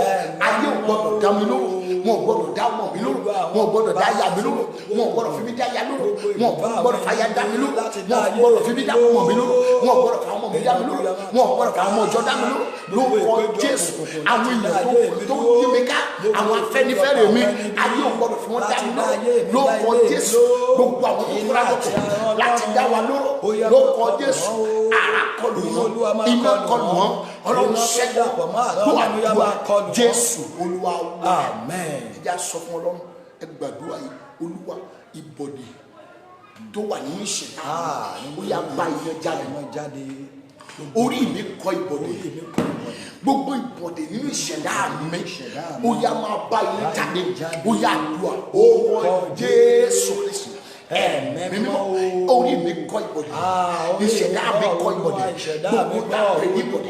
ayé ò gbọ́dọ̀ dá mi lóró wọn ò gbọ́dọ̀ dá ọmọ mi lóró wọn ò gbọ́dọ̀ dá aya mi lóró wọn ò gbọ́dọ̀ fi mi dá aya lóró wọn ò gbọ́dọ̀ fa aya dá mi lóró wọn ò gbọ́dọ̀ fi mi dá ọmọ mi lóró wọn ò gbọ́dọ̀ fa ọmọ mi dá mi lóró wọn ò gbọ́dọ̀ fa ọmọ ọjọ́ dá mi lóró lórúkọ Jésù àwọn èèyàn tó yí mi ká àwọn afẹ́nifẹ́re mi ayé ò gbọ́dọ̀ fi wọn dá mi lóró lórúkọ Jésù gbogbo àwọn tó fúra lọ́tọ̀ láti dá wa lóró lórúkọ Jésù ara kọlù wọn iná kọlù wọn Ọlọ́run ṣẹ́gun ló àdúrà Jésù Olúwa wa ìjà sọ fún Ọlọ́run ẹ gbàdúrà yìí Olúwa ìbọ̀dé tó wà nínú ìṣẹ̀dá ó yá bá iná jáde orí mi kọ ìbọ̀dé gbogbo ìbọ̀dé nínú ìṣẹ̀dá mi ó yá máa bá iná jáde ó yá àdúrà ó wọ Jésù Kristi mímọ́ orí mi kọ ìbọ̀dé ìṣẹ̀dá mi kọ ìbọ̀dé gbogbo tá a pè ní ìbọ̀dé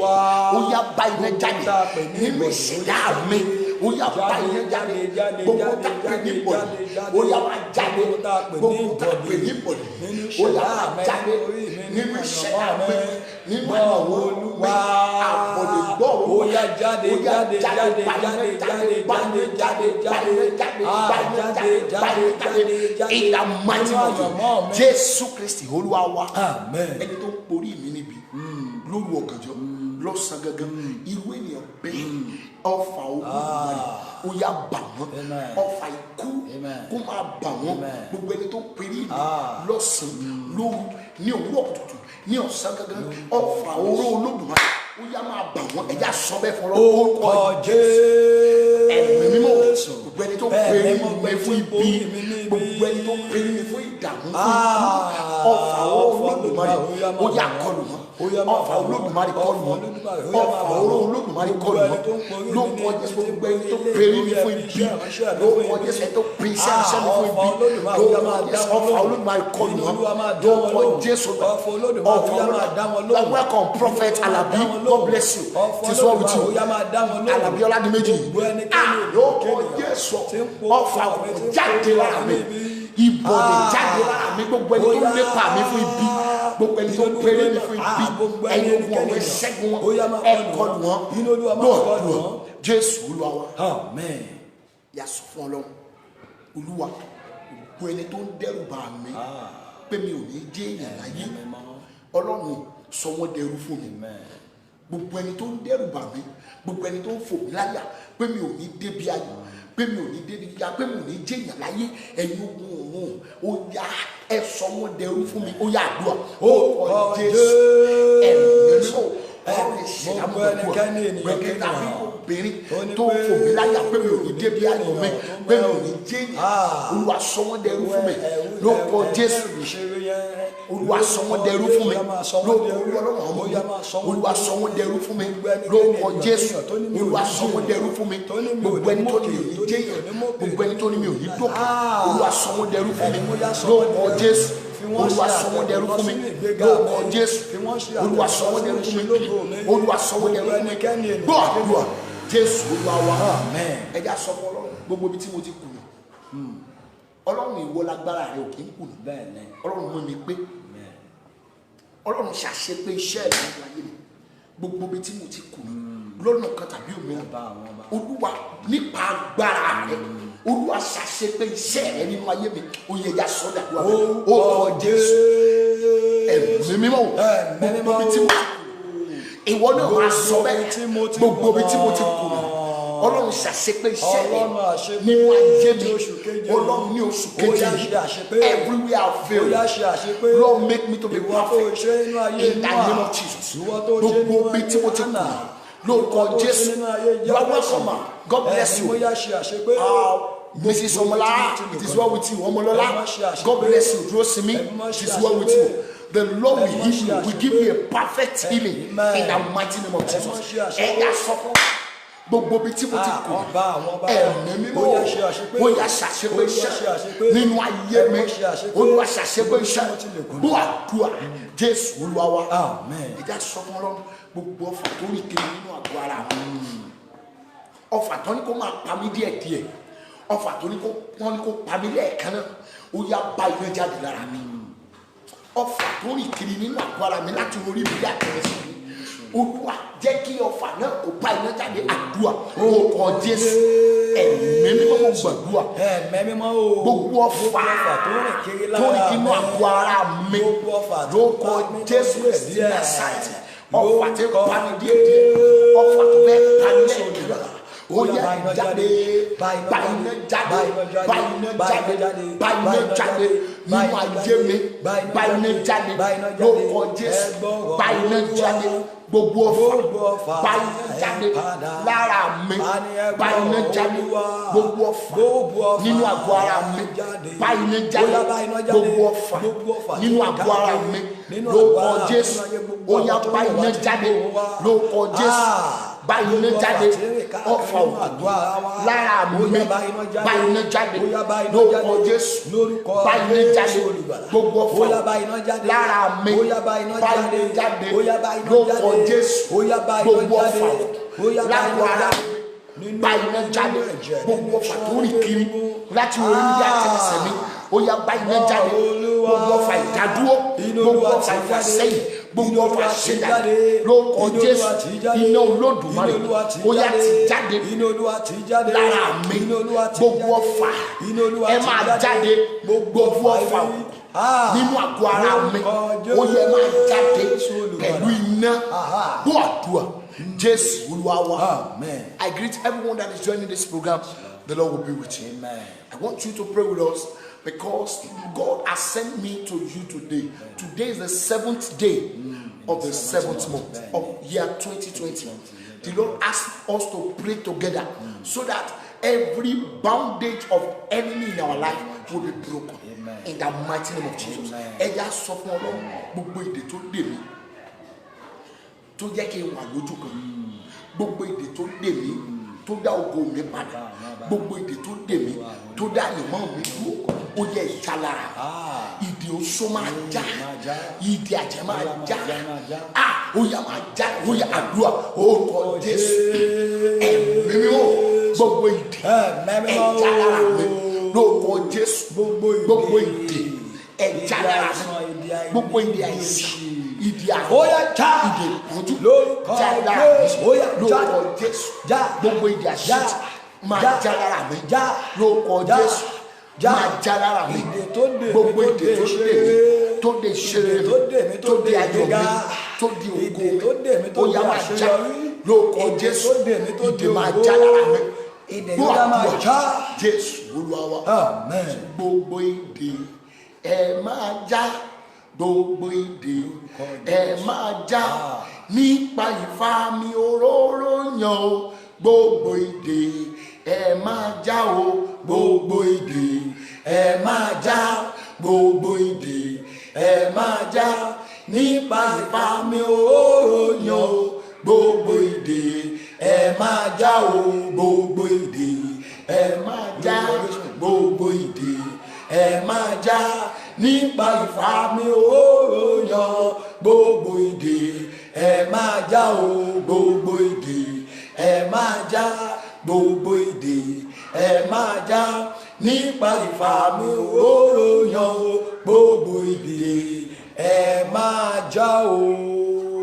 ó yá bá iná jáde nínú ìṣẹ̀dá mi ó yá bá iná jáde gbogbo tá a pè ní ìbọ̀dé ó yá máa jáde gbogbo tá a pè ní ìbọ̀dé ó yá máa jáde nínú ìṣẹ̀dá mi nínú àwọn olùwà àbọ̀dé gbọ́rọ̀ ó yá jáde ìdààmú Jésù Kristi Olúwa wa ẹni tó ń porí mi níbi lóru ọ̀gànjọ́ lọ́sàn gangan irú ènìyàn bẹ́ẹ̀ ọfà ogun ó yá bà wọ́n ọfà ikú kó máa bà wọ́n gbogbo ẹni tó ń porí mi lọ́sàn lóru ní òwúrọ̀ kùtùkùtù ní ọ̀sán gangan ọfà oró Olódùmarè ó yá máa bà wọ́n ẹ̀yà sọ bẹ́ẹ̀ fún orúkọ Jésù ẹ̀mí mímọ́ gbogbo ẹni tó pèrè mi fún ibi gbogbo ẹni tó pèrè mi fún ìdààmú fún ọfà Olódùmarè ó yá kọlù wọn ọfà Olódùmarè kọlù wọn ọfà oró Olódùmarè kọlù wọn lórúkọ Jésù gbogbo ẹni tó pèrè mi fún ibi lórúkọ Jésù ẹni tó pè iṣẹ́ iṣẹ́ mi fún ibi lórúkọ Jésù ọfà Olódùmarè kọlù wọn lórúkọ Jésù ọfà Olódùmarè welcome Prophet Alabi. God bless you. This one with you. Alabi Oladimeji. Lórúkọ Jésù ọfà jáde lára mi ìbọ̀dé jáde lára mi gbogbo ẹni tó lépa mi fún ibi gbogbo ẹni tó péré mi fún ibi ẹni ogun ọ̀wọ́ ẹ̀ṣẹ́gun wọn ẹ̀kọlù wọn lóòdùn Jésù Olúwa wa. Yàsọ fún Ọlọ́run Olúwa gbogbo ẹni tó ń dẹ́rù bà mí pé mi ò ní dé èèyàn láyé Ọlọ́run sọ wọ́n dẹrú fún mi gbogbo ẹni tó ń dẹ́rù bà mí gbogbo ẹni tó ń fò mí láyà pé mi ò ní débi ayọ̀ pé mi ò ní débi ya pé mi ò ní jẹyàn láyé ẹ̀yin ogun òun ó yá ẹ sọ wọ́n dẹrú fún mi ó yá àdúrà ó kọ Jésù ẹ̀mí sọ ọ̀rọ̀ ìṣẹ̀dá mọ gbogbo gbẹgẹ tàbí obìnrin tó ń fò mí láyà pé mi ò ní débi ayọ̀ mi pé mi ò ní jẹyàn Olúwa sọ wọ́n dẹrú fún mi ló kọ Jésù Olúwa sọ wọ́n dẹrú fún mi lórúkọ Ọlọ́run ọmọ mi Olúwa sọ wọ́n dẹrú fún mi lórúkọ Jésù Olúwa sọ wọ́n dẹrú fún mi gbogbo ẹni tó ní mi ò ní jẹyàn gbogbo ẹni tó ní mi ò ní dókè Olúwa sọ wọ́n dẹrú fún mi lórúkọ Jésù Olúwa sọ wọ́n dẹrú fún mi lórúkọ Jésù Olúwa sọ wọ́n dẹrú fún mi Olúwa sọ wọ́n dẹrú fún mi gbọ́ àdúrà Jésù Olúwa wa ẹ̀já sọ fún Ọlọ́run gbogbo ibi tí mo ti kùnà Ọlọ́run ìwọ lágbára rẹ ò kí ń kùnà Ọlọ́run mú mi pé Ọlọ́run ṣàṣepé iṣẹ́ rẹ nínú ayé mi gbogbo ibi tí mo ti kùnà lọ́nà kan tàbí òmíràn Olúwa nípa agbára rẹ Olúwa ṣàṣepé iṣẹ́ rẹ nínú ayé mi ó yẹ ẹja sọ́dà wà ó kọ Jésù ẹ̀mí mímọ́ gbogbo ibi tí mo ti kùnà ìwọ náà máa sọ bẹ́ẹ̀ gbogbo ibi tí mo ti kùnà Ọlọ́run ṣàṣepé iṣẹ́ rẹ nínú ayé mi Ọlọ́run ní oṣù kejì everywhere I fail Lord make me to be perfect in the name of Jesus gbogbo ibi tí mo ti kùnà lórúkọ Jésù you are welcome God bless you Mrs. Omola it is well with you Omolola God bless you Rosimi it is well with you the Lord will heal you will give you a perfect healing in the mighty name of Jesus ẹ̀yà sọ́kọ́ gbogbo bíi tí mo ti kù ẹ̀mí mímọ́ ó yá ṣàṣepé iṣẹ́ nínú ayé mi Olúwa ṣàṣepé iṣẹ́ gbọ́ àdúrà Jésù Olúwa wa ẹ̀já sọ fún Ọlọ́run gbogbo ọfà tó rí kiri nínú àgọ́ ara ọfà tó ní kó máa pa mí díẹ̀díẹ̀ ọfà tó ní kó pa mí lẹ́ẹ̀kan náà ó yá bá iná jáde lára mi ọfà tó rìn kiri nínú àgọ́ ara mi láti orí mi dé àtẹ̀lẹsẹ̀ mi Olúwa jẹ́ kí ọfà náà kó bá iná jáde àdúrà orúkọ Jésù ẹ̀mí mímọ́ mo gbàdúrà gbogbo ọfà tó rìn kiri nínú àgọ́ ara mi lórúkọ Jésù Kristi Násárẹ́tì ọfà tí kò bá mi díẹ̀ ọfà tó fẹ́ ká ní sọ̀rọ̀ ó yẹ jáde báyìí jáde nínú ayé mi báyìí jáde lórúkọ Jésù báyìí jáde gbogbo ọfà báyìí jáde lára mi báyìí jáde gbogbo ọfà nínú àgọ́ ara mi báyìí jáde gbogbo ọfà nínú àgọ́ ara mi lórúkọ Jésù ó yá báyìí jáde lórúkọ Jésù báyìí jáde ọfà lára mi báyìí jáde lórúkọ Jésù báyìí jáde gbogbo ọfà lára mi báyìí jáde lórúkọ Jésù gbogbo ọfà lágbo ara báyìí jáde gbogbo ọfà tó rìn kiri láti orí mi dé àtẹlẹsẹ̀ mi ó yá báyìí jáde gbogbo ọfà ìdádúró gbogbo ọfà ìfàsẹ́yìn gbogbo ọfà ṣẹ̀dá lórúkọ Jésù iná Olódùmarè ó yá ti jáde lára mi gbogbo ọfà ẹ máa jáde gbogbo ọfà nínú àgọ́ ara mi ó yẹ máa jáde pẹ̀lú iná gbọ́ àdúrà Jésù Olúwa wa. I greet everyone that is joining this program. The Lord will be with you. Amen. I want you to pray with us because God has sent me to you today. Today is the 7th day of the 7th month of year 2020. The Lord asked us to pray together so that every bondage of enemy in our life will be broken. In the mighty name of Jesus. Ẹja sọ fún Ọlọ́run gbogbo èdè tó dè mí tó jẹ́ kí n wà lójú kan gbogbo èdè tó dè mí tó dá ògo mi padà gbogbo èdè tó dè mí tó dá ìmọ̀ mi dúró ó yẹ ìjalára ìdè oṣó máa já ìdè àjẹ́ máa já ó yá máa já ó yá àdúrà orúkọ Jésù ẹ̀mí mi ó gbogbo ìdè ìjalára mi lórúkọ Jésù gbogbo ìdè ìjalára mi gbogbo ìdè àìsàn ìdè àrùn ìdè ìpọ́njú jálára mi lórúkọ Jésù gbogbo ìdè àṣìṣe máa jálára mi lórúkọ Jésù máa jálára mi gbogbo ìdè tó dè mí tó dè ṣeré mi tó dè ayọ̀ mi tó dè ògo mi ó yá máa já lórúkọ Jésù ìdè máa jálára mi gbọ́ Jésù Olúwa wa gbogbo ìdè ẹ máa já gbogbo ìdè ẹ máa já nípa ìfàmì òróró yàn o gbogbo ìdè ẹ máa já o gbogbo ìdè ẹ máa já gbogbo ìdè ẹ máa já nípa ìfàmì òróró yàn o gbogbo ìdè ẹ máa já o gbogbo ìdè ẹ máa já gbogbo ìdè ẹ máa já nípa ìfàmì òróró yàn gbogbo ìdè ẹ máa já o gbogbo ìdè ẹ máa já gbogbo ìdè ẹ máa já nípa ìfàmì òróró yàn gbogbo ìdè ẹ máa já o.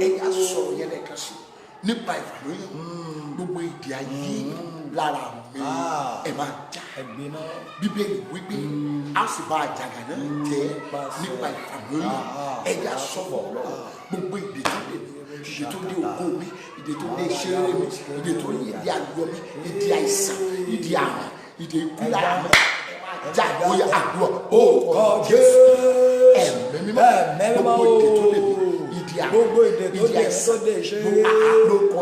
ẹ̀yà sọ̀rọ̀ yẹn lẹ́ẹ̀kan sí nípa ìfàmì gbogbo ìdè ayé lára mi ẹ máa já Bíbélì wípé a sì bá àjàgà náà jẹ nípa ìfàmì ẹ̀yà sọ̀rọ̀ gbogbo ìdè tó dé ìdè tó dé ògo mi ìdè tó dé ìṣeré mi ìdè tó ní ìdè ayọ̀ mi ìdè àìsàn ìdè àrùn ìdè ikú lára mi já ìwòye àdúrà ó kọ Jésù ẹ̀mí mímọ́ gbogbo ìdè tó dé mi ìdè àrùn ìdè àìsàn lórúkọ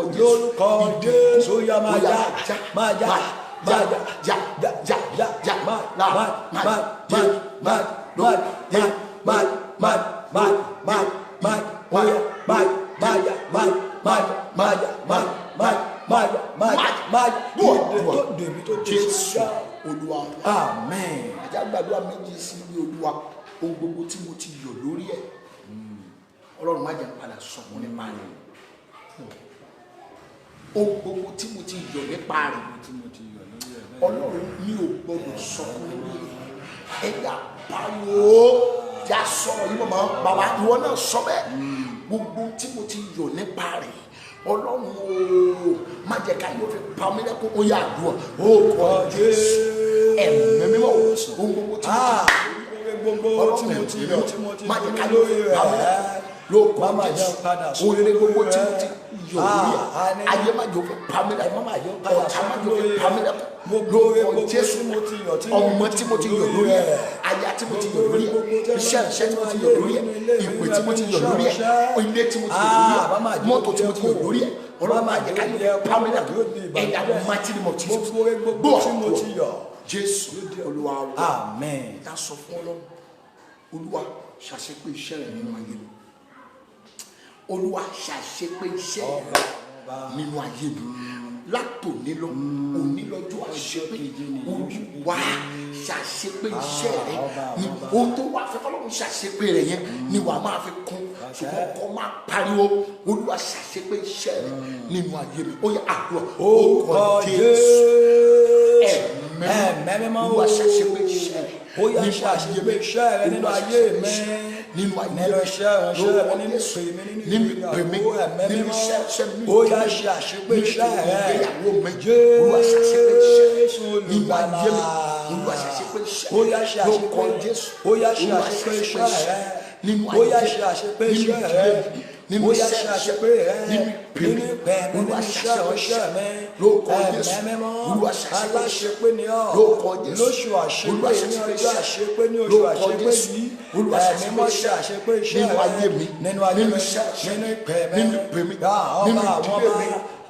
Jésù ìdè máa já máa já máa já já já já já Jésù Olúwa amen. Àjàgbàdúrà méjì sí ilé Olúwa ohun gbogbo tí mo ti yọ̀ lórí ẹ̀ Ọlọ́run má jẹ́ padà sọ̀kún nípa rẹ̀ ohun gbogbo tí mo ti yọ̀ nípa rẹ̀ Ọlọ́run mi ò gbọdọ̀ sọ̀kún lórí ẹ̀dá pariwo já sọ̀rọ̀ yìí màmá bàbá ìwọ náà sọ bẹ́ẹ̀ gbogbo tí mo ti yọ̀ nípa rẹ̀ Ọlọ́run o má jẹ́ ká yóò fi pa mí lẹ́kún ó yà àdúrà ó kọ́ Jésù ẹ̀mí mímọ́ ohun gbogbo tí mo ti yọ̀ má jẹ́ ká yóò fi pa mí lẹ́kún ló kọ́ Jésù oríire gbogbo tí mo ti yọ̀ lórí ayé má jẹ́ òfin pa mí lẹ́kún ọ̀tá má jẹ́ òfin pa mí lẹ́kún ló kọ́ Jésù ọmọ tí mo ti yọ̀ lórí ẹ̀ aya tí mo ti yọ̀ lórí ẹ̀ iṣẹ́ tí mo ti yọ̀ lórí ẹ̀ ìpè tí mo ti yọ̀ lórí ẹ̀ ilé tí mo ti yọ̀ lórí ẹ̀ mọ́tò tí mo ti yọ̀ lórí ẹ̀ Ọlọ́run máa jẹ́ ká yẹ pamela ẹ̀dá ló máa ti ní mọ̀ Jesus gbọ́ Jésù Olúwa wa àmín. Ká sọ fún Ọlọ́run Olúwa ṣàṣepé iṣẹ́ rẹ̀ nínú ayé mi Olúwa ṣàṣepé iṣẹ́ rẹ̀ nínú ayé mi látòní lọ òní lọ́jọ́ àṣepé Olúwa ṣàṣepé iṣẹ́ rẹ̀ ni ohun tó wà fẹ́ kọ́lọ́run ṣàṣepé rẹ̀ yẹn ni wàá máa fi kún ṣùgbọ́n ọkọ máa pariwo Olúwa ṣàṣepé iṣẹ́ rẹ̀ nínú ayé mi ó yẹ àdúrà orúkọ Jésù ẹ̀mẹ́mẹ́mọ́ Olúwa ṣàṣepé iṣẹ́ rẹ̀ ó yẹ ṣàṣepé iṣẹ́ rẹ̀ nínú ayé mi nínú iṣẹ́ rẹ̀ nínú ìpè mi nínú iṣẹ́ mi ó yẹ ṣàṣepé iṣẹ́ rẹ̀ Olúwa ṣàṣepé iṣẹ́ nínú ayé mi Olúwa ṣàṣepé iṣẹ́ ó yẹ ṣàṣepé Jésù ó yẹ ṣàṣepé iṣẹ́ rẹ̀ nínú ayé mi ó yẹ ṣàṣepé iṣẹ́ rẹ̀ nínú iṣẹ́ àṣepé rẹ̀ nínú ìpè nínú iṣẹ́ ọ̀ṣẹ́ mi lórúkọ Jésù Olúwa ṣàṣepé ní ọ́ lóṣù àṣepé ní ọjọ́ àṣepé ní oṣù àṣepé yìí ẹ̀mí mọ́ ṣe àṣepé iṣẹ́ rẹ̀ nínú ayé mi nínú ìpè mi nínú àwọn ọba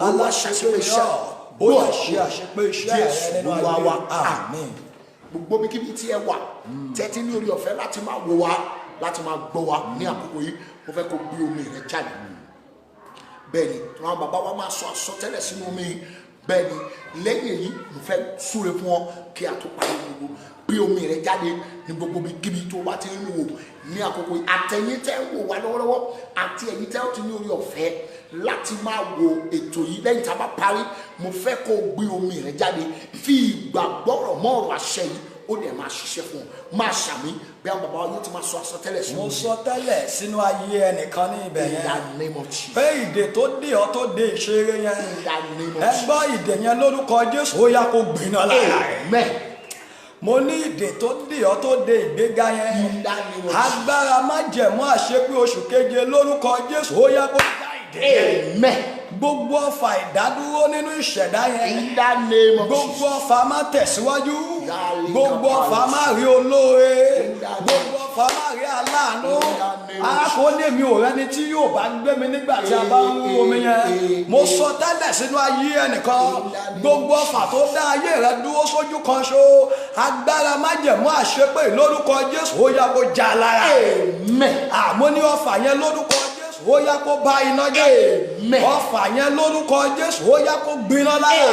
aláṣepé iṣẹ́ ó yà ṣe àṣepé iṣẹ́ rẹ̀ nínú ayé wa àmín. Gbogbo bí kíbi tí ẹ wà tẹ́tí ní orí ọ̀fẹ́ láti máa wò wá láti máa gbọ́ wa ní àkókò yìí mo fẹ́ kó gbé omi rẹ jáde bẹ́ẹ̀ ni àwọn bàbá wa máa sọ àsọtẹ́lẹ̀ sínú omi bẹ́ẹ̀ ni lẹ́yìn èyí mo fẹ́ súre fún ọ kí a tó parí gbogbo gbé omi rẹ jáde ní gbogbo kíbi tó bá ti ń wò ní àkókò yìí àtẹ̀yìn tẹ́ ń wò wá lọ́wọ́lọ́wọ́ àti ẹ̀yin tẹ́ ó ti ní orí ọ̀fẹ́ láti máa wo ètò yìí lẹ́yìn tá a bá parí mo fẹ́ kó gbé omi rẹ jáde fi ìgbàgbọ́rọ̀ mọ́ ọ̀rọ̀ àṣẹ yìí ó dẹ̀ máa ṣiṣẹ́ fún ọ máa ṣàmì bí àwọn bàbá yóò ti máa sọ àsọtẹ́lẹ̀ sínú. mo sọ tẹ́lẹ̀ sínú ayé ẹnìkan ní ibẹ̀ yẹn. In the name of Jesus. pé ìdè tó dè ọ́ tó dè ìṣeré yẹn. In the name of Jesus. ẹ gbọ́ ìdè yẹn lórúkọ Jésù ó yá kó gbiná lára rẹ̀. Amen. mo ní ìdè tó dè ọ́ tó dè ìgbéga yẹn. In the name of Jesus. agbára májẹ̀mú àṣepé oṣù keje lórúkọ Jésù ó yá kó já ìdè yẹn. Amen. gbogbo ọfà ìdádúró nínú ìṣẹ̀dá yẹn. In the name of Jesus. gbogbo ọfà máa tẹ̀síwájú. gbogbo ọfà máa rí olóore. gbogbo ọfà máa rí aláàánú. arákùnrin mi ò rẹ́ni tí yóò bá gbé mi nígbà tí a bá ń rú omi yẹn. mo sọ tẹ́lẹ̀ sínú ayé ẹnìkan. gbogbo ọfà tó dá ayé rẹ dúró sójú kan ṣo. agbára májẹ̀mú àṣepé lórúkọ Jésù ó yá kó já lára. Amen. àmọ́ ní ọfà yẹn lórúkọ ó yá kó bá iná jẹ́ ọfà yẹn lórúkọ Jésù ó yá kó gbiná lára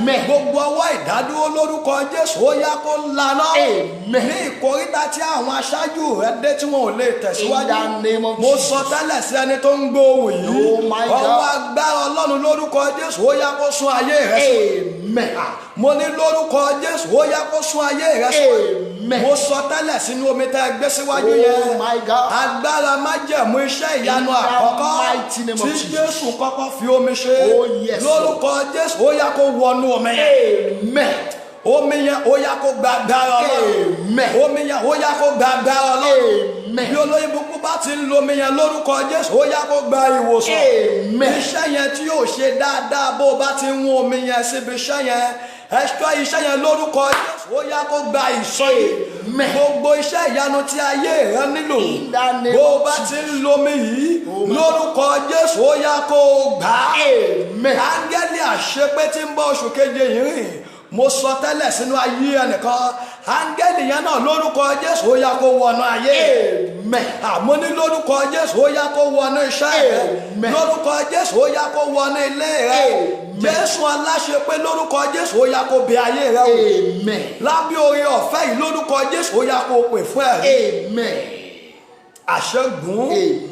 rẹ gbogbo ọwọ́ ìdádúró lórúkọ Jésù ó yá kó laná ní ìkóríta tí àwọn aṣáájú rẹ dé tí wọn ò lè tẹ̀síwájú mo sọ tẹ́lẹ̀ sí ẹni tó ń gbóhùn yìí ọwọ́ agbára Ọlọ́run lórúkọ Jésù ó yá kó sún ayé rẹ sùn mo ní lórúkọ Jésù ó yá kó sún ayé rẹ sùn mo sọ tẹ́lẹ̀ sínú omi tẹ́ gbé síwájú yẹn agbára májẹ̀mú iṣẹ́ ìyanu àkọ́kọ́ tí Jésù kọ́kọ́ fi omi ṣe lórúkọ Jésù ó yá kó wọnú omi yẹn omi yẹn ó yá kó gba agbára Ọlọ́run omi yẹn ó yá kó gba agbára Ọlọ́run bí olóyìn gbogbo bá ti ń lo omi yẹn lórúkọ Jésù ó yá kó gba ìwòsàn iṣẹ́ yẹn tí yóò ṣe dáadáa bó bá ti ń wọ́n omi yẹn síbi iṣẹ́ yẹn ẹ̀ṣọ́ iṣẹ́ yẹn lórúkọ Jésù ó yá kó gba ìsọyè gbogbo iṣẹ́ ìyanu tí ayé rẹ nílò bó bá ti ń lomi yìí lórúkọ Jésù ó yá kó gbà á áńgẹ́lì àṣepé tí ń bọ́ oṣù keje yìí rìn mo sọ tẹ́lẹ̀ sínú ayé ẹnìkan áńgẹ́lì yẹn náà lórúkọ Jésù ó yá kó wọnú ayé àmọ́ ní lórúkọ Jésù ó yá kó wọnú iṣẹ́ rẹ lórúkọ Jésù ó yá kó wọnú ilé rẹ Jésù aláṣepé lórúkọ Jésù ó yá kó bẹ̀ ayé rẹ wò lábẹ́ oore ọ̀fẹ́ yìí lórúkọ Jésù ó yá kó pè fún ẹ̀rí àṣẹ́gun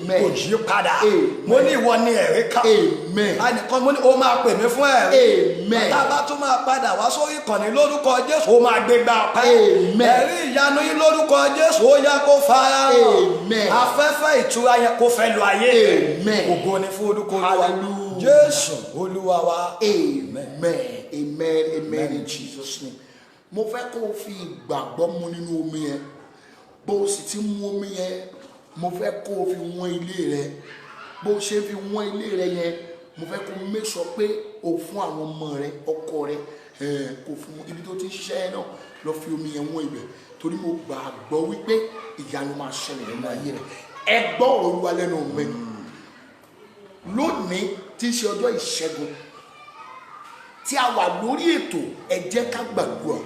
kò yí padà. Mo ní ìwọ ni ẹ̀rí kan. Ànìkan mo ní o máa pè mí fún ẹ̀rí. Tá a bá tún máa padà wá sórí ìkànnì lórúkọ Jésù ó máa gbégbá ọpẹ́. Ẹ̀rí ìyanu yín lórúkọ Jésù ó yá kó fara hàn. Afẹ́fẹ́ ìtura yẹn kó fẹ́ lu ayé rẹ̀. Ògo ni fún orúkọ Olúwa. Jésù Olúwa wa. Amen. Amen. Amen in Jesus' name. Mo fẹ́ kó o fi ìgbàgbọ́ mu nínú omi yẹn. Bó o sì ti mu omi yẹn, mo fẹ́ kó o fi wọ́n ilé rẹ. Bó o ṣe fi wọ́n ilé rẹ yẹn, mo fẹ́ kó o make sure pé o fún àwọn ọmọ rẹ, ọkọ rẹ, kò fún ibi tó ti ń ṣiṣẹ́ yẹn náà lọ fi omi yẹn wọ́n ibẹ̀. Torí mo gbàgbọ́ wípé ìyanu máa ṣẹlẹ̀ nínú ayé rẹ. Ẹ gbọ́ ọ̀rọ̀ Olúwa lẹ́nu mi. Lónìí tí ń ṣe ọjọ́ ìṣẹ́gun tí a wà lórí ètò ẹ jẹ́ ká gbàdúrà.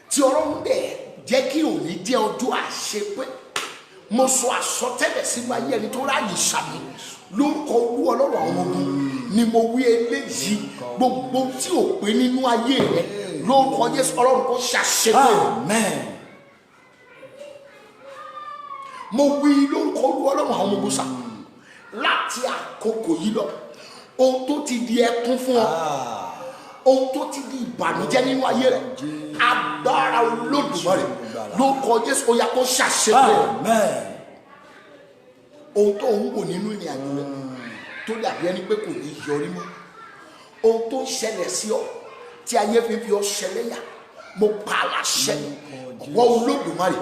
Tí Ọlọ́run dẹ̀ jẹ́ kí òní jẹ́ ọjọ́ àṣepé. Mo sọ àsọtẹ́lẹ̀ sínú ayé ẹni tó ráàyè sàmì lórúkọ Olúwa Ọlọ́run àwọn ọmọ ogun ni mo wí eléyìí gbogbo tí ò pé nínú ayé rẹ lórúkọ Jésù Ọlọ́run kó ṣàṣepé. Mo wí lórúkọ Olúwa Ọlọ́run àwọn ọmọ ogun sà láti àkókò yìí lọ ohun tó ti di ẹkún fún ọ ohun tó ti di ìbànújẹ́ nínú ayé rẹ agbára Olódùmarè lórúkọ Jésù ó yá kó ṣàṣepé. Ohun tó ń wò nínú ìrìn àjò rẹ tó dàbí ẹni pé kò ní yọrí mọ́ ohun tó ń ṣẹlẹ̀ sí ọ tí ayé fi fi ọ ṣẹlẹ́yà mo pa á láṣẹ ọwọ́ Olódùmarè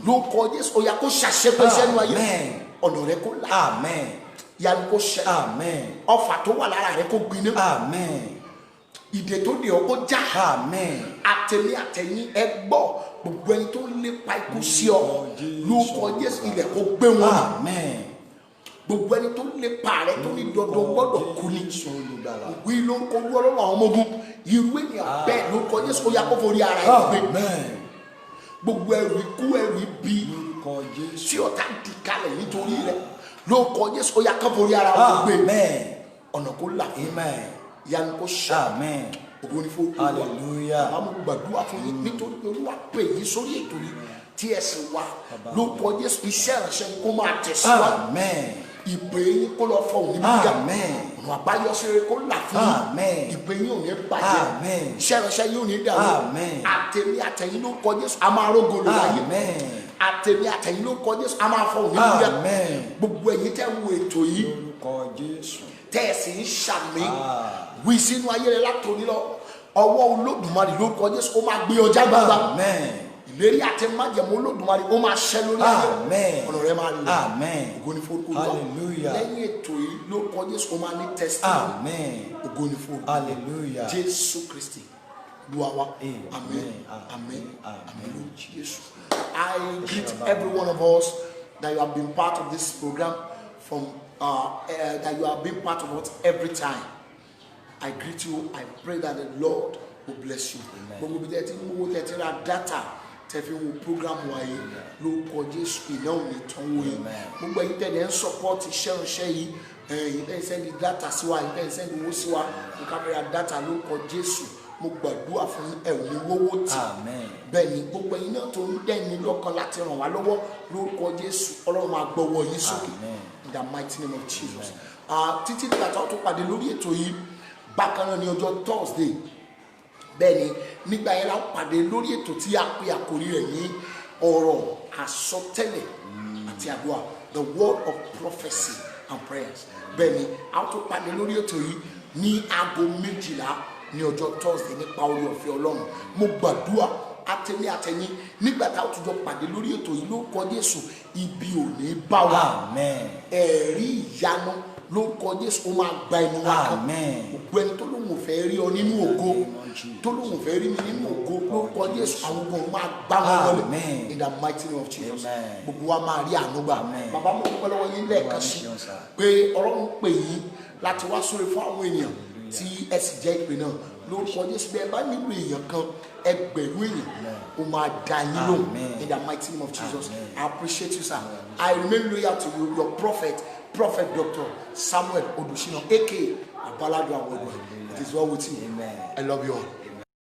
lórúkọ Jésù ó yá kó ṣàṣepé sẹ́nu ayé ọ̀nà rẹ kó là yanu kó ṣẹlẹ̀ ọfà tó wà lára rẹ kó gbiná ìdè tó dè ọ́ kó já àtẹ̀lé àtẹ̀yìn ẹ gbọ́ gbogbo ẹni tó lépa ikú sí ọ lórúkọ Jésù ilẹ̀ kó gbé wọn gbogbo ẹni tó lépa rẹ tó ní dandan gbọ́dọ̀ kú ni wí ló ń kó Ọlọ́run àwọn ọmọ ogun irú ènìyàn bẹ́ẹ̀ lórúkọ Jésù ó yá kó forí ara ẹ gbé gbogbo ẹrù ikú ẹrù ibi tí ọ̀tá dì kalẹ̀ nítorí rẹ lórúkọ Jésù ó yá kó forí ara ẹ gbé ọ̀nà kó là yanu kó ṣá ògo ni fún Olúwa àmọ́ mo gbàdúrà fún yín nítorí pé Olúwa pè yín sórí ètò yìí tí ẹ sì wá lórúkọ Jésù iṣẹ́ ìránṣẹ́ yín kó máa tẹ̀síwájú ìpè yín kó lọ fọ òní bíjà ọ̀nà àbáyọ ṣeré kó là fún yín ìpè yín ò ní bàjẹ́ iṣẹ́ ìránṣẹ́ yín ò ní dàrú àtẹ̀mí àtẹ̀yìn lórúkọ Jésù a máa rógo lórí ayé àtẹ̀mí àtẹ̀yìn lórúkọ Jésù a máa fọ òní bíjà gbogbo ẹ̀yin tẹ́ wo ètò yìí tẹ́ ẹ sì ń ṣàmì wí sínú ayé rẹ látòní lọ ọwọ́ Olódùmarè lórúkọ Jésù ó máa gbé ọjà gbangba ìlérí àti májẹ̀mú Olódùmarè ó máa ṣẹ lórí ayé ọ̀nà rẹ máa là ògo ni fún Olúwa lẹ́yìn ètò yìí lórúkọ Jésù ó máa ní testimony ògo ni fún Olúwa Jésù Kristi Olúwa wa àmín àmín àmín lórúkọ Jésù. I greet every one of us that you have been part of this program from that you have been part of it every time. I greet you. I pray that the Lord will bless you. Gbogbo bí tẹ́tí mú tẹ́tí ra data tẹ́fí wo program wáyé lórúkọ Jésù iná ò ní tán wó yìí. Gbogbo ẹ̀yin tẹ́lẹ̀ ń support iṣẹ́ ìránṣẹ́ yìí ẹ̀yin tẹ́lẹ̀ sẹ́ni data sí wa ẹ̀yin tẹ́lẹ̀ sẹ́ni owó sí wa ní kámẹ́rà data lórúkọ Jésù. Mo gbàdúrà fún ẹ̀wọ̀n owó tì. Bẹ́ẹ̀ ni gbogbo ẹ̀yin náà tó ń dẹ́ni lọ́kàn láti ràn wá lọ́wọ́ lórúkọ Jésù Ọlọ́run máa gbọ́wọ́ yín sókè. In the mighty name of Jesus. Títí nígbà tó pàdé lórí ètò yìí bákan náà ní ọjọ́ Thursday bẹ́ẹ̀ ni nígbà yẹn la pàdé lórí ètò tí a pè àkórí rẹ̀ ní ọ̀rọ̀ àsọtẹ́lẹ̀ àti àdúrà the word of prophecy and prayers bẹ́ẹ̀ ni a tó pàdé lórí ètò yìí ní aago 12 ní ọjọ́ Thursday nípa oore ọ̀fẹ́ Ọlọ́run mo gbàdúrà àtẹ̀mí àtẹ̀yìn nígbà tá a tún jọ pàdé lórí ètò yìí lórúkọ Jésù ibi ò ní bá wa ẹ̀rí ìyanu lórúkọ Jésù ó máa gba ẹnu wa kan gbogbo ẹni tó lóun ò fẹ́ rí ọ nínú ògo tó lóun ò fẹ́ rí mi nínú ògo lórúkọ Jésù àwọn ọmọ máa gbá wọn wọlé in the mighty name of Jesus gbogbo wa máa rí àánú gbà bàbá mo dúpẹ́ lọ́wọ́ yín lẹ́ẹ̀kan sí pé Ọlọ́run pè yín láti wá sóre fún àwọn ènìyàn tí ẹ sì jẹ́ ìpè náà lórúkọ Jésù bí ẹ bá nílò èèyàn kan ẹgbẹ̀rún èèyàn ó máa dá yín lóhùn in the mighty name of Jesus. I appreciate you sir. I remain loyal to you, your prophet Dr. Samuel Odushina aka Abaladu Awodwa. It is well with you. I love you all.